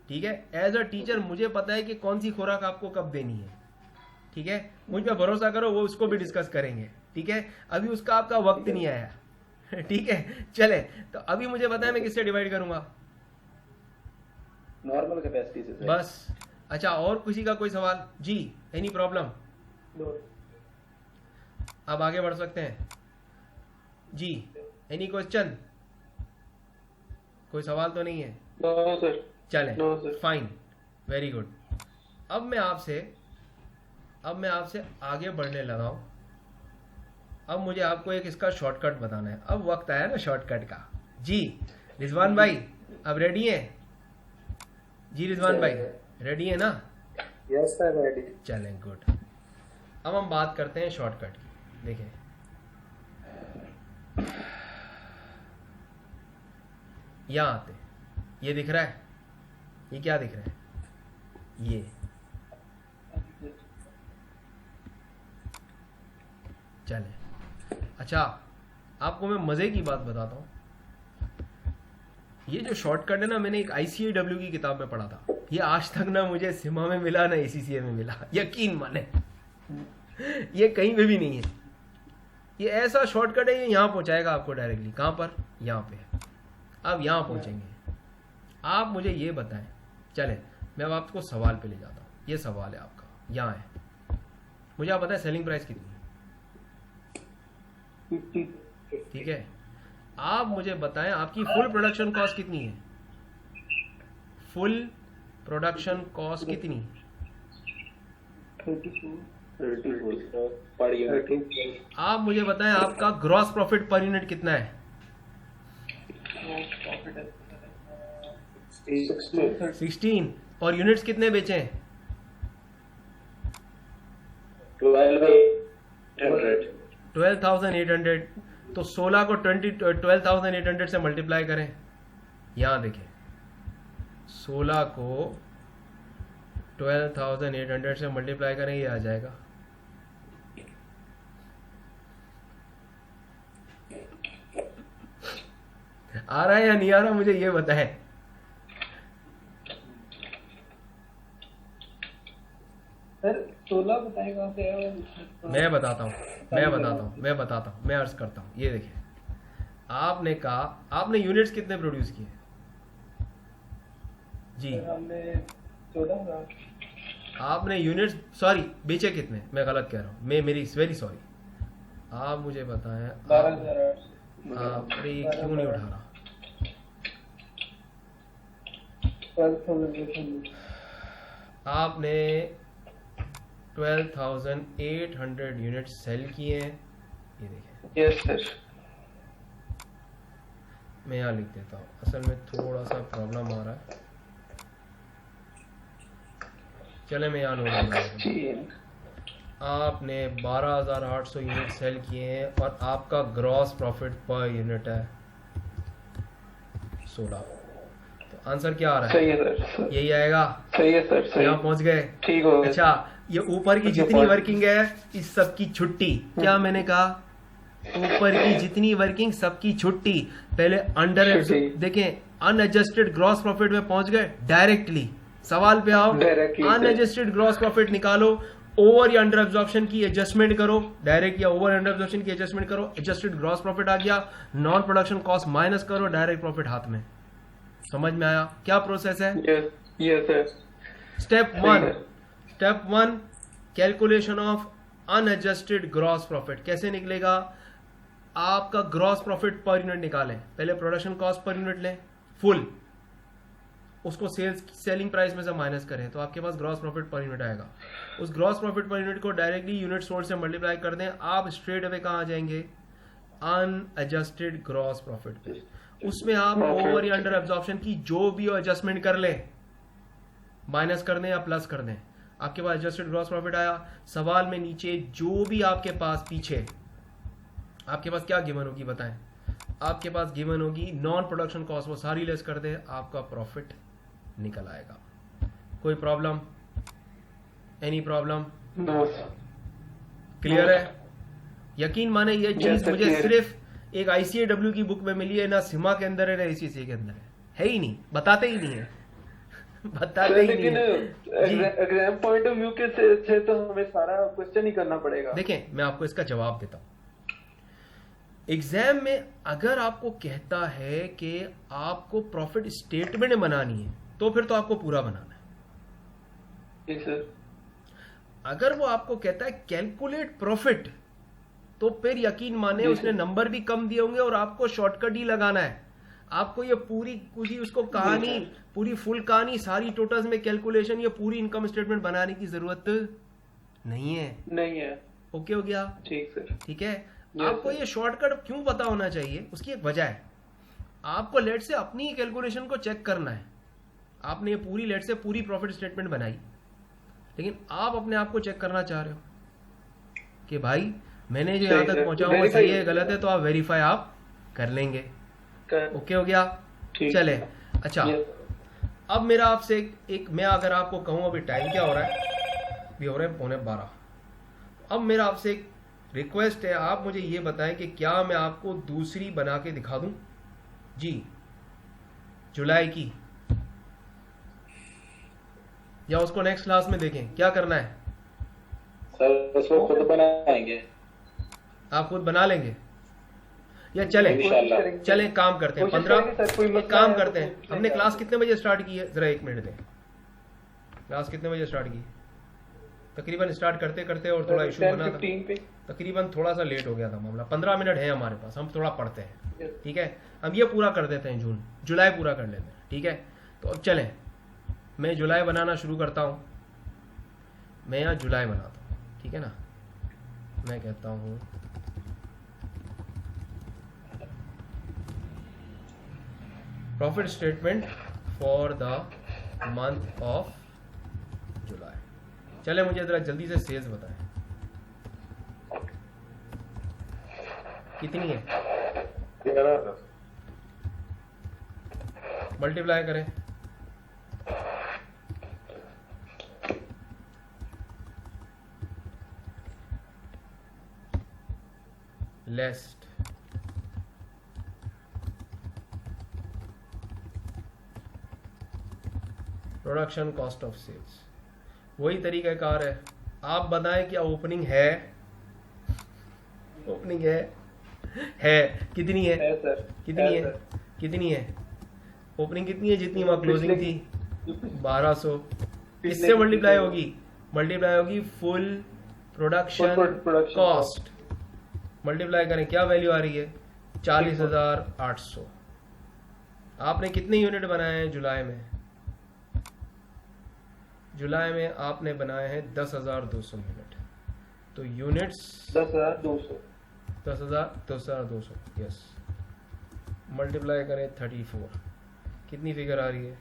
ठीक है, एज अ टीचर मुझे पता है कि कौन सी खुराक आपको कब देनी है, ठीक है, मुझ पर भरोसा करो, वो उसको भी डिस्कस करेंगे, ठीक है, अभी उसका आपका वक्त नहीं आया ठीक है। चले, तो अभी मुझे बताया मैं किससे डिवाइड करूंगा, नॉर्मल कैपेसिटी से सर। बस। अच्छा, और किसी का कोई सवाल जी, एनी प्रॉब्लम? अब आगे बढ़ सकते हैं जी, एनी क्वेश्चन? कोई सवाल तो नहीं है? No sir. चले, no sir. Fine, very good. अब मैं आपसे आगे बढ़ने लगा हूं। अब मुझे आपको एक इसका शॉर्टकट बताना है, अब वक्त आया ना शॉर्टकट का। जी रिजवान भाई, अब रेडी हैं? जी रिजवान भाई रेडी है ना? Yes sir, ready. चलें, गुड। अब हम बात करते हैं शॉर्टकट की। देखें, यहां आते, ये दिख रहा है, ये क्या दिख रहा है, ये चले। अच्छा, आपको मैं मजे की बात बताता हूं, ये जो शॉर्टकट है ना, मैंने एक ICAW की किताब में पढ़ा था, ये आज तक ना मुझे सिमा में मिला ना ACCA में मिला, यकीन माने ये कहीं पे भी नहीं है। ये ऐसा शॉर्टकट है, ये यहां पहुंचाएगा आपको डायरेक्टली। कहां पर? यहां पे। अब यहां पहुंचेंगे, आप मुझे ये बताएं। चले, मैं अब आपको सवाल पे ले जाता हूं। ये सवाल है आपका, यहां है, मुझे आप बताएं सेलिंग प्राइस कितनी है? ठीक है, आप मुझे बताएं आपकी फुल प्रोडक्शन कॉस्ट कितनी है? फुल प्रोडक्शन कॉस्ट कितनी? 34 पर यूनिट। आप मुझे बताएं आपका ग्रॉस प्रॉफिट पर यूनिट कितना है? 16। और यूनिट्स कितने बेचे हैं? 12,800। तो 16 को 12,800 से मल्टीप्लाई करें। यहां देखें, 16 को 12,800 से मल्टीप्लाई करें, ये आ जाएगा आ रहा है या नहीं आ रहा, मुझे ये बताएं। सर 16 बताएगा से मैं बताता हूँ, मैं अर्ज करता हूँ। ये देखिए, आपने कहा, आपने यूनिट्स कितने प्रोड्यूस किए? जी हमने 14,000। आपने यूनिट्स, सॉरी बेचे कितने, मैं गलत कह रहा हूँ, मैं मेरी वेरी सॉरी। आप मुझे बताएं 12,800। अरे ये क्यों नहीं उठा रहा? 12,800। आपने 12,800 यूनिट सेल किए हैं, ये देखें। Yes sir. मैं यहाँ लिख देता हूँ, असल में थोड़ा सा प्रॉब्लम आ रहा है। चले, मैं यहाँ नोट कर रहा हूँ। आपने 12,800 यूनिट सेल किए हैं और आपका ग्रॉस प्रॉफिट पर यूनिट है 16। तो आंसर क्या आ रहा है? सही है सर। यही आएगा। सही है सर, सही। यहाँ पहुंच गए, ठीक हो गया। अच्छा, ये ऊपर की जितनी वर्किंग है इस सब की छुट्टी। क्या मैंने कहा? ऊपर की जितनी वर्किंग सबकी छुट्टी। पहले अंडर देखें, अनएडजस्टेड ग्रॉस प्रॉफिट में पहुंच गए डायरेक्टली। सवाल पे आओ, अनएडजस्टेड ग्रॉस प्रॉफिट निकालो, ओवर या अंडर एब्जॉर्प्शन की एडजस्टमेंट करो, डायरेक्ट या ओवर अंडर एब्जॉर्प्शन की एडजस्टमेंट करो, एडजस्टेड ग्रॉस प्रॉफिट आ गया, नॉन प्रोडक्शन कॉस्ट माइनस करो, डायरेक्ट प्रॉफिट हाथ में। समझ में आया क्या प्रोसेस है? Yes sir. Step one, calculation of unadjusted gross profit. कैसे निकलेगा? आपका ग्रॉस प्रॉफिट पर यूनिट निकालें, पहले प्रोडक्शन कॉस्ट पर यूनिट लें फुल, उसको सेलिंग प्राइस में से माइनस करें तो आपके पास ग्रॉस प्रॉफिट पर यूनिट आएगा। उस ग्रॉस प्रॉफिट पर यूनिट को डायरेक्टली यूनिट सोल्ड से मल्टीप्लाई कर दें, आप स्ट्रेट अवे कहां आ जाएंगे? अनएडजस्टेड ग्रॉस प्रॉफिट पे। उसमें आप ओवर या अंडर एब्जॉर्प्शन की जो भी एडजस्टमेंट कर लें, माइनस कर दें या प्लस कर दें, आपके पास एडजस्टेड ग्रॉस प्रॉफिट आया। सवाल में नीचे जो भी आपके पास पीछे आपके पास क्या गिवन होगी बताएं? आपके पास गिवन होगी नॉन प्रोडक्शन कॉस्ट, वो सारी लेस कर दें, आपका प्रॉफिट निकल आएगा। कोई problem? Any problem? No. Clear है? यकीन माने ये चीज मुझे सिर्फ एक ICAW की बुक में मिली है, ना सिमा के अंदर है ना ACCA के अंदर है ही नहीं, बताते ही नहीं है बताते ही लेकिन नहीं है। एग्जाम पॉइंट ऑफ व्यू के से तो हमें सारा क्वेश्चन ही करना पड़ेगा। देखें मैं आपको इसका जवाब देता हूं। एग्जाम में अगर आपको कहता है कि आपको प्रॉफिट स्टेटमेंट बनानी है तो फिर तो आपको पूरा बनाना है। जी सर। अगर वो आपको कहता है कैलकुलेट प्रॉफिट तो फिर यकीन माने उसने नंबर भी कम दिए होंगे और आपको शॉर्टकट ही लगाना है। आपको ये पूरी उसको कहानी, पूरी फुल कहानी, सारी टोटल्स में कैलकुलेशन, ये पूरी इनकम स्टेटमेंट बनाने की जरूरत नहीं है। ओके हो गया? ठीक सर। ठीक है। आपको ये शॉर्टकट क्यों पता होना चाहिए, उसकी एक वजह है। आपको लेट से अपनी कैलकुलेशन को चेक करना है। आपने ये पूरी लेट से पूरी प्रॉफिट स्टेटमेंट बनाई, लेकिन आप अपने आप को चेक करना चाह रहे हो कि भाई मैंने जो यहां तक पहुंचा हूं वो सही है गलत है, तो आप वेरीफाई आप कर लेंगे। ओके हो गया? चले। अच्छा, अब मेरा आपसे एक मैं अगर आपको कहूं, अभी टाइम क्या हो रहा है? अभी हो रहे हैं 11:15। अब मेरा आपसे एक रिक्वेस्ट है, आप मुझे ये बताएं कि क्या मैं आपको दूसरी बना के दिखा दूं? जी, जुलाई की, या उसको नेक्स्ट क्लास में देखें? क्या करना है सर? उसको खुद बनाएंगे। आप खुद बना लेंगे या चलें काम करते हैं 15 काम करते हैं। हमने क्लास कितने बजे स्टार्ट की है? जरा 1 मिनट दें। क्लास कितने बजे स्टार्ट की? तकरीबन स्टार्ट करते करते और थोड़ा इशू बना था, तकरीबन थोड़ा सा लेट हो गया था मामला। 15 मिनट है हमारे पास, हम थोड़ा पढ़ते हैं। ठीक है, हम ये पूरा कर देते हैं, जुलाई पूरा कर लेते हैं। ठीक है, तो अब चलें, मैं जुलाई बनाना शुरू करता हूं। मैं यहाँ जुलाई बनाता हूँ, ठीक है ना। मैं कहता हूँ profit statement for the month of July. चले, मुझे जरा जल्दी से सेल्स बताएं कितनी है? मल्टीप्लाई करें। लेस्ट प्रोडक्शन कॉस्ट ऑफ सेल्स, वही तरीकाकार है। आप बताएं क्या ओपनिंग है? ओपनिंग है कितनी है? सर। कितनी है? कितनी है ओपनिंग? कितनी है जितनी वहां क्लोजिंग थी? 1200। किससे मल्टीप्लाई होगी? मल्टीप्लाई होगी फुल प्रोडक्शन कॉस्ट। मल्टीप्लाई करें, क्या वैल्यू आ रही है? 40,800। आपने कितने यूनिट बनाए हैं जुलाई में? जुलाई में आपने बनाए हैं 10,200 यूनिट। तो यूनिट्स 10,200 यस। मल्टीप्लाई करें 34, कितनी फिगर आ रही है?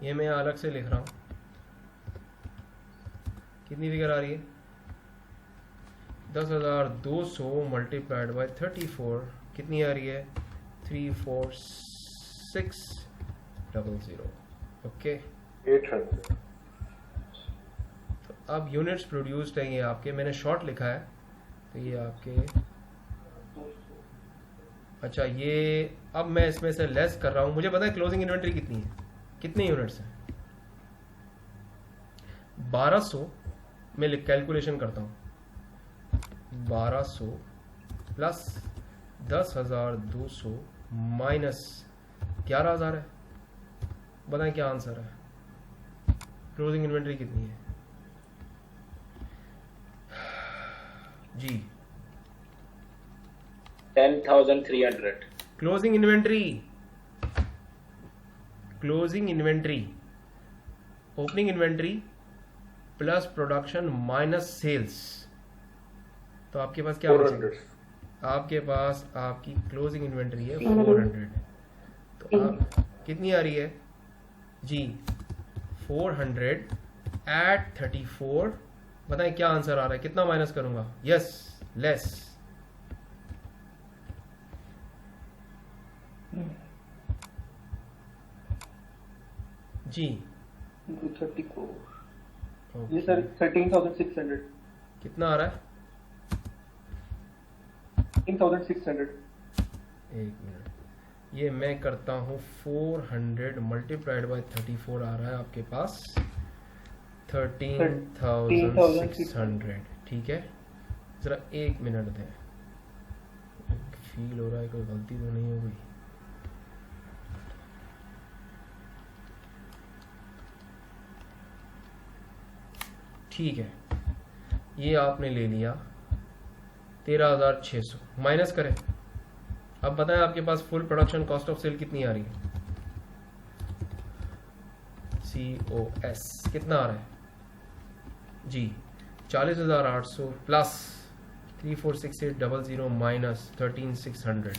ये मैं अलग से लिख रहा हूं, कितनी फिगर आ रही है? 10,200 मल्टीप्लाइड बाय 34, कितनी आ रही है? 34600। ओके, 800। तो अब यूनिट्स प्रोड्यूस्ड है ये आपके, मैंने शॉर्ट लिखा है तो ये आपके, अच्छा ये अब मैं इसमें से लेस कर रहा हूं। मुझे पता है क्लोजिंग इन्वेंट्री कितनी है, कितने यूनिट्स हैं? 1200 में कैलकुलेशन करता हूं। 1200 प्लस 10,200 माइनस 11,000 है। बताएं क्या आंसर है? क्लोजिंग इन्वेंट्री कितनी है जी? 10,300। Closing inventory, closing inventory, opening inventory plus production minus sales, तो आपके पास क्या बचेगा? आपके पास आपकी क्लोजिंग इन्वेंट्री है 400। तो आप कितनी आ रही है जी? 400 एट 34। बताएं क्या आंसर आ रहा है? कितना माइनस करूंगा? Yes, less. जी 234। ओके। ये सर 13,600। कितना आ रहा है? 13,600। एक मिनट, ये मैं करता हूँ 400 मल्टीप्लाइड बाय 34 आ रहा है आपके पास 13,600। ठीक है, जरा 1 मिनट दें, फील हो रहा है कोई गलती तो नहीं हो गई। ठीक है, ये आपने ले लिया 13,600 माइनस करें। अब बताएं आपके पास full production cost of sale कितनी आ रही है? COS कितना आ रहा है जी? 40,800 प्लस 346800 माइनस 13,600,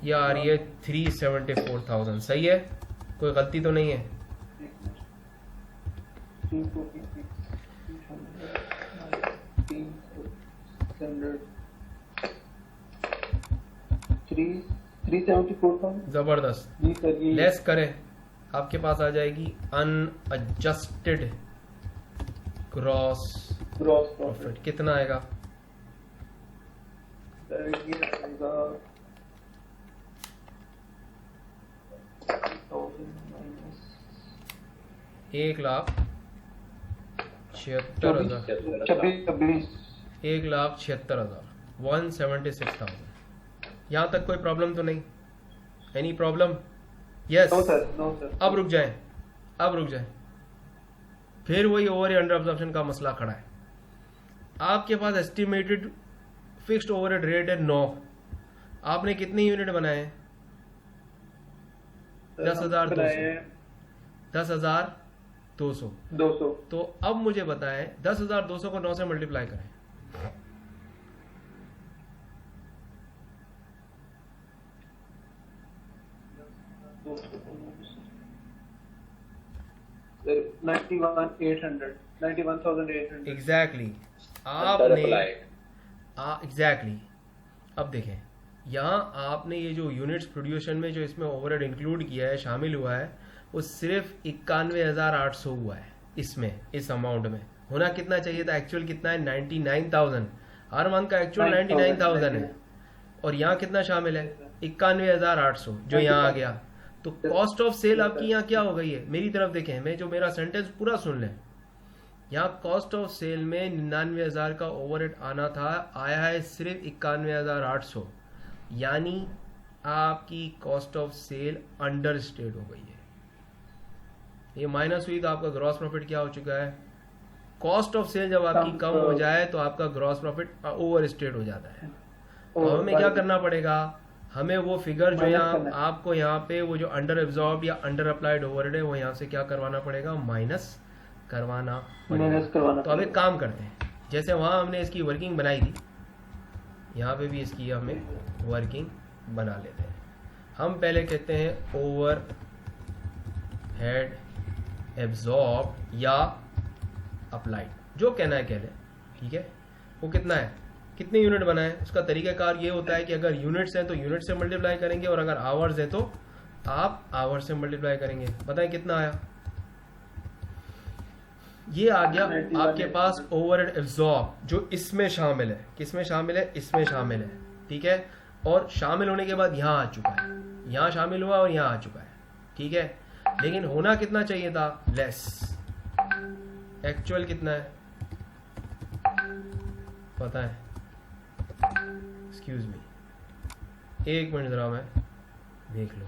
ये आ रही है 374,000। सही है, कोई गलती तो नहीं है? 374,000 जबरदस्त। जी सर, ये लेस करें, आपके पास आ जाएगी unadjusted gross gross profit profit. कितना आएगा? सर ये आएगा 1,76,000। 1,76,000 176,000। यहाँ तक कोई प्रॉब्लम तो नहीं? Any problem? Yes. No sir, no sir. अब रुक जाएं, अब रुक जाएं, फिर वही ओवर या अंडर अब्जॉर्प्शन का मसला खड़ा है। आपके पास एस्टिमेटेड फिक्स्ड ओवरहेड रेट है 9, आपने कितने यूनिट बनाए हैं? 10,200। 10,200। 200। तो अब मुझे बताएं 10,200 को 9 से मल्टीप्लाई करें। सर 91,800 एग्जैक्टली आपने एग्जैक्टली अब देखें, यहाँ आपने ये जो यूनिट्स प्रोड्यूशन में जो इसमें ओवरहेड इंक्लूड किया है, शामिल हुआ है, वो सिर्फ 91,800 हुआ है। इसमें इस अमाउंट में होना कितना चाहिए था? एक्चुअल कितना है? 99,000। हर मंथ का एक्चुअल 99,000 है, और यहाँ कितना शामिल है? 91,800 जो यहाँ आ गया। तो कॉस्ट ऑफ सेल आपकी यहाँ क्या हो गई है? मेरी तरफ देखें, मैं जो मेरा सेंटेंस पूरा सुन लें। यहाँ कॉस्ट ऑफ सेल में 99,000 का ओवरहेड आना था, आया है सिर्फ 91,800, यानी आपकी cost of sale understated हो गई है। ये माइनस हुई तो आपका ग्रॉस प्रॉफिट क्या हो चुका है? कॉस्ट ऑफ सेल जब आपकी कम हो जाए तो आपका ग्रॉस प्रॉफिट ओवर स्टेट हो जाता है। तो हमें क्या करना पड़ेगा? हमें वो फिगर जो यहाँ आपको यहाँ पे वो जो अंडर एब्जॉर्ब या अंडर अप्लाइड ओवरहेड है, वो यहाँ से क्या करवाना पड़ेगा? माइनस करवाना पड़ेगा। तो अब एक काम करते हैं, जैसे वहां हमने इसकी वर्किंग बनाई थी, यहाँ पे भी इसकी हमें वर्किंग बना लेते हैं। हम पहले कहते हैं ओवर हेड एब्जॉर्ब या अप्लाइड, जो कहना है कह ले। ठीक है, वो कितना है, कितने यूनिट बनाए? उसका तरीकाकार ये होता है कि अगर यूनिट्स हैं तो यूनिट से मल्टीप्लाई करेंगे, और अगर आवर्स हैं तो आप आवर से मल्टीप्लाई करेंगे। बताएं कितना आया? ये आ गया आपके पास ओवरहेड एब्जॉर्ब, जो इसमें शामिल है। किसमें शामिल है? इसमें शामिल है। ठीक है, और शामिल होने के बाद यहाँ आ चुका है, यहाँ शामिल हुआ और यहाँ आ चुका है। ठीक है, लेकिन होना कितना चाहिए था? लेस। एक्चुअल कितना है पता है? एक्सक्यूज मी, 1 मिनट जरा मैं देख लो।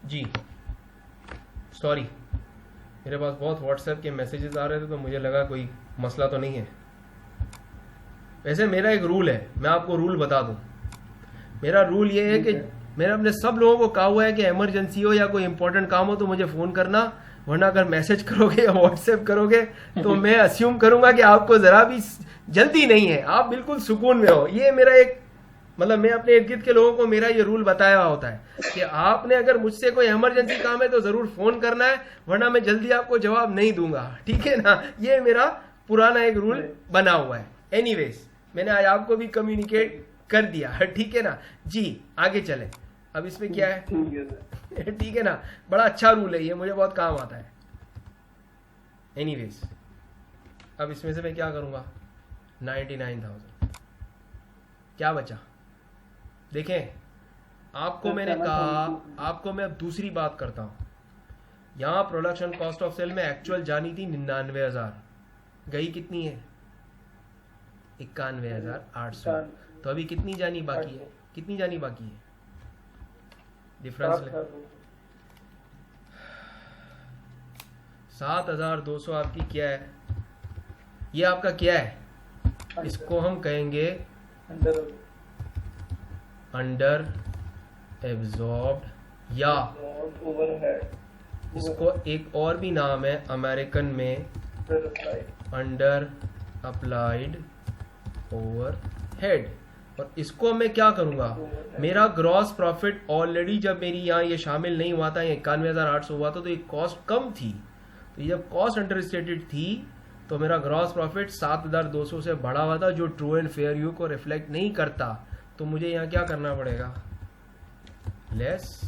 जी सॉरी, मेरे पास बहुत व्हाट्सएप के मैसेजेस आ रहे थे, तो मुझे लगा कोई मसला तो नहीं है। वैसे मेरा एक रूल है, मैं आपको रूल बता दूं। मेरा रूल ये है कि मैंने अपने सब लोगों को कहा हुआ है कि इमरजेंसी हो या कोई इंपॉर्टेंट काम हो तो मुझे फोन करना, वरना अगर मैसेज करोगे या व्हाट्सएप करोगे तो मैं अस्यूम करूंगा कि आपको जरा भी जल्दी नहीं है, आप बिल्कुल सुकून में हो। ये मेरा एक मतलब मैं अपने इर्द गिर्द के लोगों को मेरा ये रूल बताया हुआ होता है कि आपने अगर मुझसे कोई इमरजेंसी काम है तो जरूर फोन करना है, वरना मैं जल्दी आपको जवाब नहीं दूंगा। ठीक है ना, ये मेरा पुराना एक रूल बना हुआ है। एनीवेज, मैंने आज आपको भी कम्युनिकेट कर दिया। ठीक है ना जी, आगे चले। अब इसमें क्या है? ठीक है ना, बड़ा अच्छा रूल है ये, मुझे बहुत काम आता है। एनीवेज अब इसमें से मैं क्या करूँगा 99,000 क्या बचा। देखें आपको मैंने कहा, आपको मैं अब दूसरी बात करता हूँ। यहाँ प्रोडक्शन कॉस्ट ऑफ सेल में एक्चुअल जानी थी 99,000, गई कितनी है 91,800। तो अभी कितनी जानी बाकी है, कितनी जानी बाकी है डिफरेंस ले 7,200 आपकी क्या है, ये आपका क्या है, इसको हम कहेंगे अंडर एब्जॉर्ब्ड या इसको एक और भी नाम है अमेरिकन में अंडर अप्लाइड ओवरहेड। और इसको मैं क्या करूंगा, मेरा ग्रॉस प्रॉफिट ऑलरेडी जब मेरी यहाँ ये शामिल नहीं हुआ था, 91,800 हुआ था, तो ये कॉस्ट कम थी। तो ये जब कॉस्ट अंडर स्टेटेड थी तो मेरा ग्रॉस प्रॉफिट 7,200 से बढ़ा हुआ था, जो ट्रू एंड फेयर व्यू को रिफ्लेक्ट नहीं करता। तो मुझे यहाँ क्या करना पड़ेगा, लेस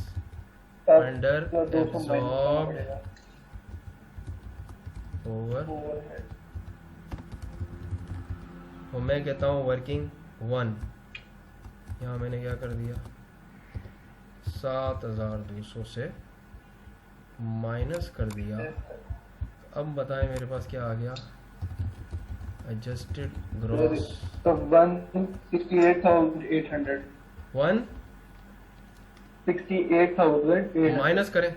अंडर एब्जॉर्ब्ड ओवरहेड, और मैं कहता हूँ वर्किंग 1। यहाँ मैंने क्या कर दिया 7,200 से माइनस कर दिया। अब बताएं मेरे पास क्या आ गया, एडजस्टेड ग्रॉस 168,800 168,800 माइनस करें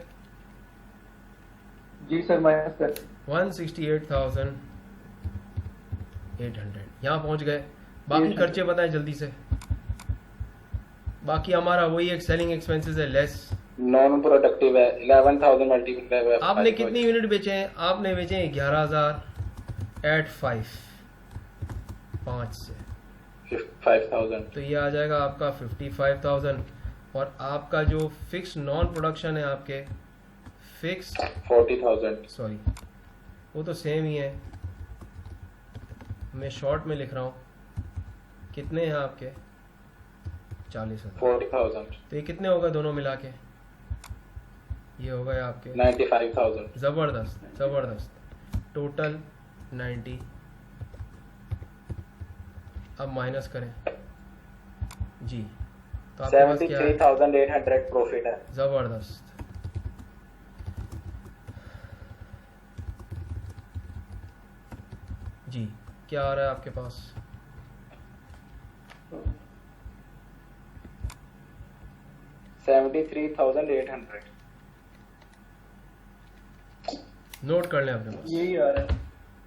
जी सर, माइनस कर 168,800 यहाँ पहुंच गए। बाकी खर्चे बताएं जल्दी से। बाकी हमारा वही एक सेलिंग एक्सपेंसेस है लेस, नॉन प्रोडक्टिव है 11,000 मल्टीप्लाई बाय आपने कितनी यूनिट बेचे हैं, आपने बेचे हैं 11,000 एट 5 से 55,000। तो ये आ जाएगा आपका 55,000। और आपका जो फिक्स नॉन प्रोडक्शन है आपके फिक्स 40,000। सॉरी वो तो सेम ही है, मैं शॉर्ट में लिख रहा हूँ। कितने हैं आपके 40,000, 40,000। तो ये कितने होगा दोनों मिला के, ये हो गए आपके 95,000। जबरदस्त जबरदस्त, टोटल 90। अब माइनस करें जी, तो आपके पास क्या है 73,800 प्रॉफिट है। जबरदस्त। जी क्या आ रहा है आपके पास, $73,800। नोट कर लें अपने पास, यही आ रहा है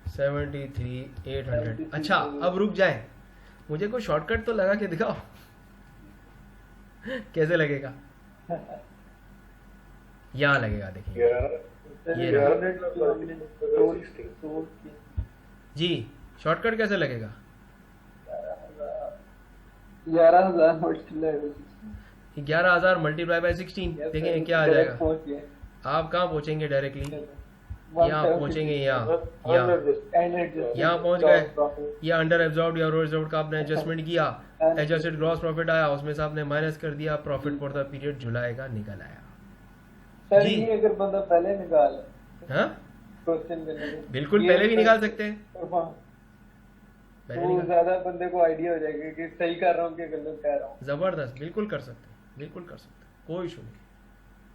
73,800। अच्छा अब रुक जाएं, मुझे कोई शॉर्टकट तो लगा के दिखाओ कैसे लगेगा। यहाँ लगेगा देखिए, ये जी शॉर्टकट कैसे लगेगा, 11,000 मल्टीप्लाई बाय 16। देखें क्या आ जाएगा, आप कहाँ पहुंचेंगे डायरेक्टली, यहाँ पहुंचेंगे, यहाँ पहुंच गए। ये अंडर एब्जॉर्ब्ड या ओवर एब्जॉर्ब्ड का आपने एडजस्टमेंट किया, एडजस्टेड ग्रॉस प्रॉफिट आया, उसमें से आपने माइनस कर दिया, प्रॉफिट फॉर द पीरियड जुलाई का निकल आया। सर ये अगर बंदा पहले निकाल, हाँ क्वेश्चन करने बिल्कुल पहले भी निकाल सकते हैं, तो ज्यादा बंदे को आइडिया हो जाएगा कि सही कर रहा हूँ कि गलत कह रहा हूँ। जबरदस्त, बिल्कुल कर सकते हैं, बिल्कुल कर सकते हैं, कोई इशू नहीं।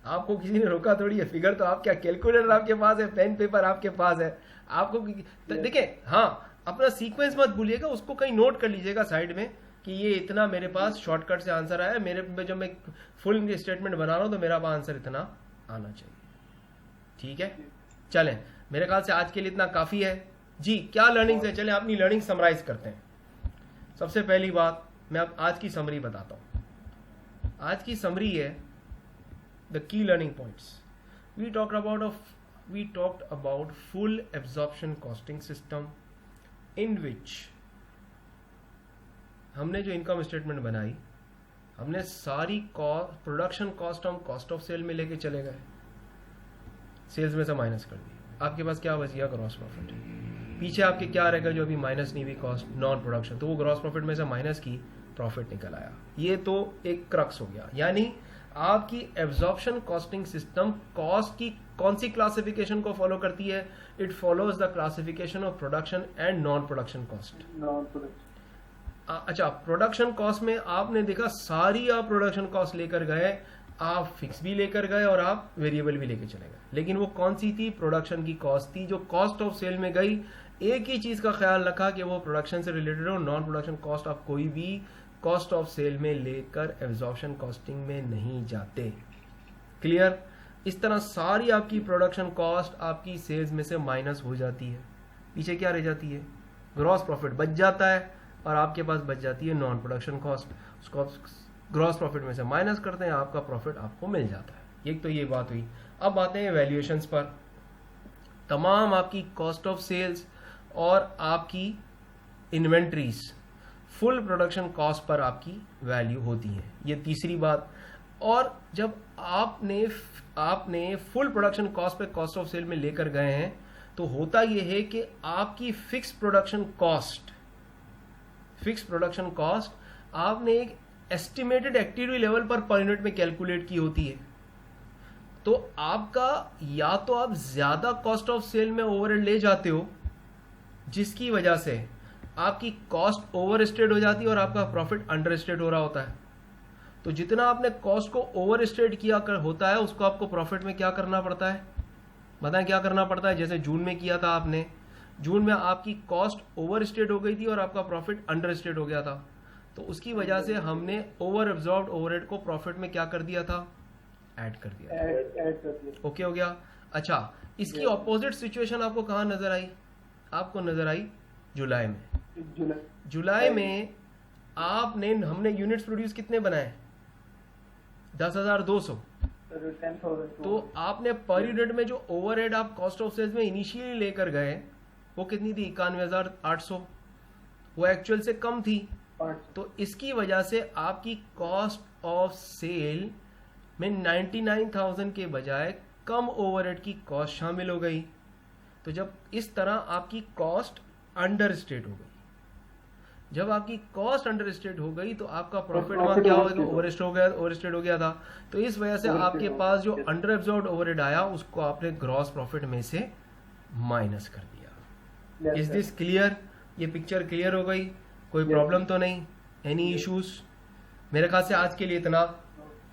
आपको किसी ने रोका थोड़ी है, फिगर तो आप क्या, कैलकुलेटर आपके पास है, पेन पेपर आपके पास है, आपको देखें। हाँ अपना सीक्वेंस मत भूलिएगा, उसको कहीं नोट कर लीजिएगा साइड में कि ये इतना मेरे पास शॉर्टकट से आंसर आया, मेरे जब मैं फुल स्टेटमेंट बना रहा हूं तो मेरा आंसर इतना आना चाहिए। ठीक है चलें, मेरे ख्याल से आज के लिए इतना काफी है। जी क्या लर्निंग्स है, चलें अपनी लर्निंग समराइज करते हैं। सबसे पहली बात मैं अब आज की समरी बताता हूं। आज की समरी है the key learning points. We talked about full absorption costing system in which हमने जो इनकम स्टेटमेंट बनाई, हमने सारी प्रोडक्शन कॉस्ट हम कॉस्ट ऑफ सेल में लेके चले गए, सेल्स में से माइनस कर दिया, आपके पास क्या बच गया ग्रॉस प्रॉफिट। पीछे आपके क्या रहेगा जो अभी माइनस नहीं हुई कॉस्ट नॉन प्रोडक्शन, तो वो ग्रॉस प्रॉफिट में से माइनस की, प्रॉफिट निकल आया। ये तो एक क्रक्स हो गया, यानी आपकी एब्जॉर्प्शन कॉस्टिंग सिस्टम कॉस्ट की कौन सी क्लासिफिकेशन को फॉलो करती है, it follows the classification of production and non production cost. Non production. अच्छा, प्रोडक्शन कॉस्ट में आपने देखा सारी आप प्रोडक्शन कॉस्ट लेकर गए, आप फिक्स भी लेकर गए और आप वेरिएबल भी लेकर चले गए, लेकिन वो कौन सी थी? प्रोडक्शन की कॉस्ट थी जो कॉस्ट ऑफ सेल में गई। एक ही चीज का ख्याल रखा कि वो प्रोडक्शन से रिलेटेड हो, नॉन प्रोडक्शन कॉस्ट आप कोई भी कॉस्ट ऑफ सेल में लेकर एब्जॉर्प्शन कॉस्टिंग में नहीं जाते। क्लियर? इस तरह सारी आपकी प्रोडक्शन कॉस्ट आपकी सेल्स में से माइनस हो जाती है, पीछे क्या रह जाती है? ग्रॉस प्रॉफिट बच जाता है और आपके पास बच जाती है नॉन प्रोडक्शन कॉस्ट। उसको आप ग्रॉस प्रॉफिट में से माइनस करते हैं, आपका प्रॉफिट आपको मिल जाता है। एक तो ये बात हुई। अब आते हैं वैल्यूएशंस पर। तमाम आपकी कॉस्ट ऑफ सेल्स और आपकी inventories full production cost per आपकी वैल्यू होती है, ये तीसरी बात। और जब आपने फुल प्रोडक्शन कॉस्ट पे कॉस्ट ऑफ सेल में लेकर गए हैं तो होता यह है कि आपकी फिक्स प्रोडक्शन कॉस्ट आपने एक estimated activity level per unit में कैलकुलेट की होती है। तो आपका या तो आप ज्यादा कॉस्ट ऑफ सेल में ओवरहेड ले जाते हो, जिसकी वजह से आपकी कॉस्ट ओवर स्टेट हो जाती है और आपका प्रॉफिट अंडर स्टेट हो रहा होता है। तो जितना आपने कॉस्ट को ओवर स्टेट किया होता है उसको आपको प्रॉफिट में क्या करना पड़ता है? बताएं क्या करना पड़ता है? जैसे जून में किया था आपने, जून में आपकी कॉस्ट ओवर स्टेट हो गई थी और आपका प्रॉफिट अंडर स्टेट हो गया था, तो उसकी वजह से हमने ओवर एब्जॉर्ब्ड ओवरहेड को प्रॉफिट में क्या कर दिया था? ऐड कर दिया। ओके हो गया। अच्छा, इसकी ऑपोजिट सिचुएशन आपको कहां नजर आई? आपको नजर आई जुलाई में। जुलाई में हमने यूनिट्स प्रोड्यूस कितने बनाए? 10,200। तो आपने पर यूनिट में जो ओवरहेड आप कॉस्ट ऑफ सेल्स में इनिशियली लेकर गए वो कितनी थी? 91,800। वो एक्चुअल से कम थी। तो इसकी वजह से आपकी कॉस्ट ऑफ सेल में 99,000 के बजाय कम ओवरहेड की कॉस्ट शामिल हो गई। तो जब इस तरह आपकी कॉस्ट अंडर स्टेट हो गई, जब आपकी कॉस्ट अंडर स्टेट हो गई तो आपका प्रॉफिट वहां क्या हो गया? ओवर स्टेट हो गया था। तो इस वजह से आपके पास जो अंडर एब्जॉर्ब्ड ओवरहेड आया उसको आपने ग्रॉस प्रॉफिट में से माइनस कर दिया। Is this clear? ये पिक्चर क्लियर हो गई? कोई प्रॉब्लम तो नहीं? Any issues? मेरे ख्याल से आज के लिए इतना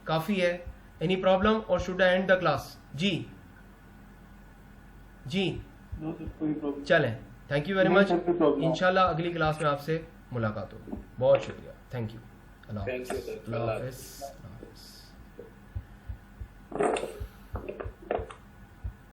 काफी है। एनी प्रॉब्लम और should I end the class? जी चलें। Thank you very much. इंशाल्लाह अगली क्लास में आपसे मुलाकात होगी। बहुत शुक्रिया। Thank you. अल्लाह हाफ़िज़।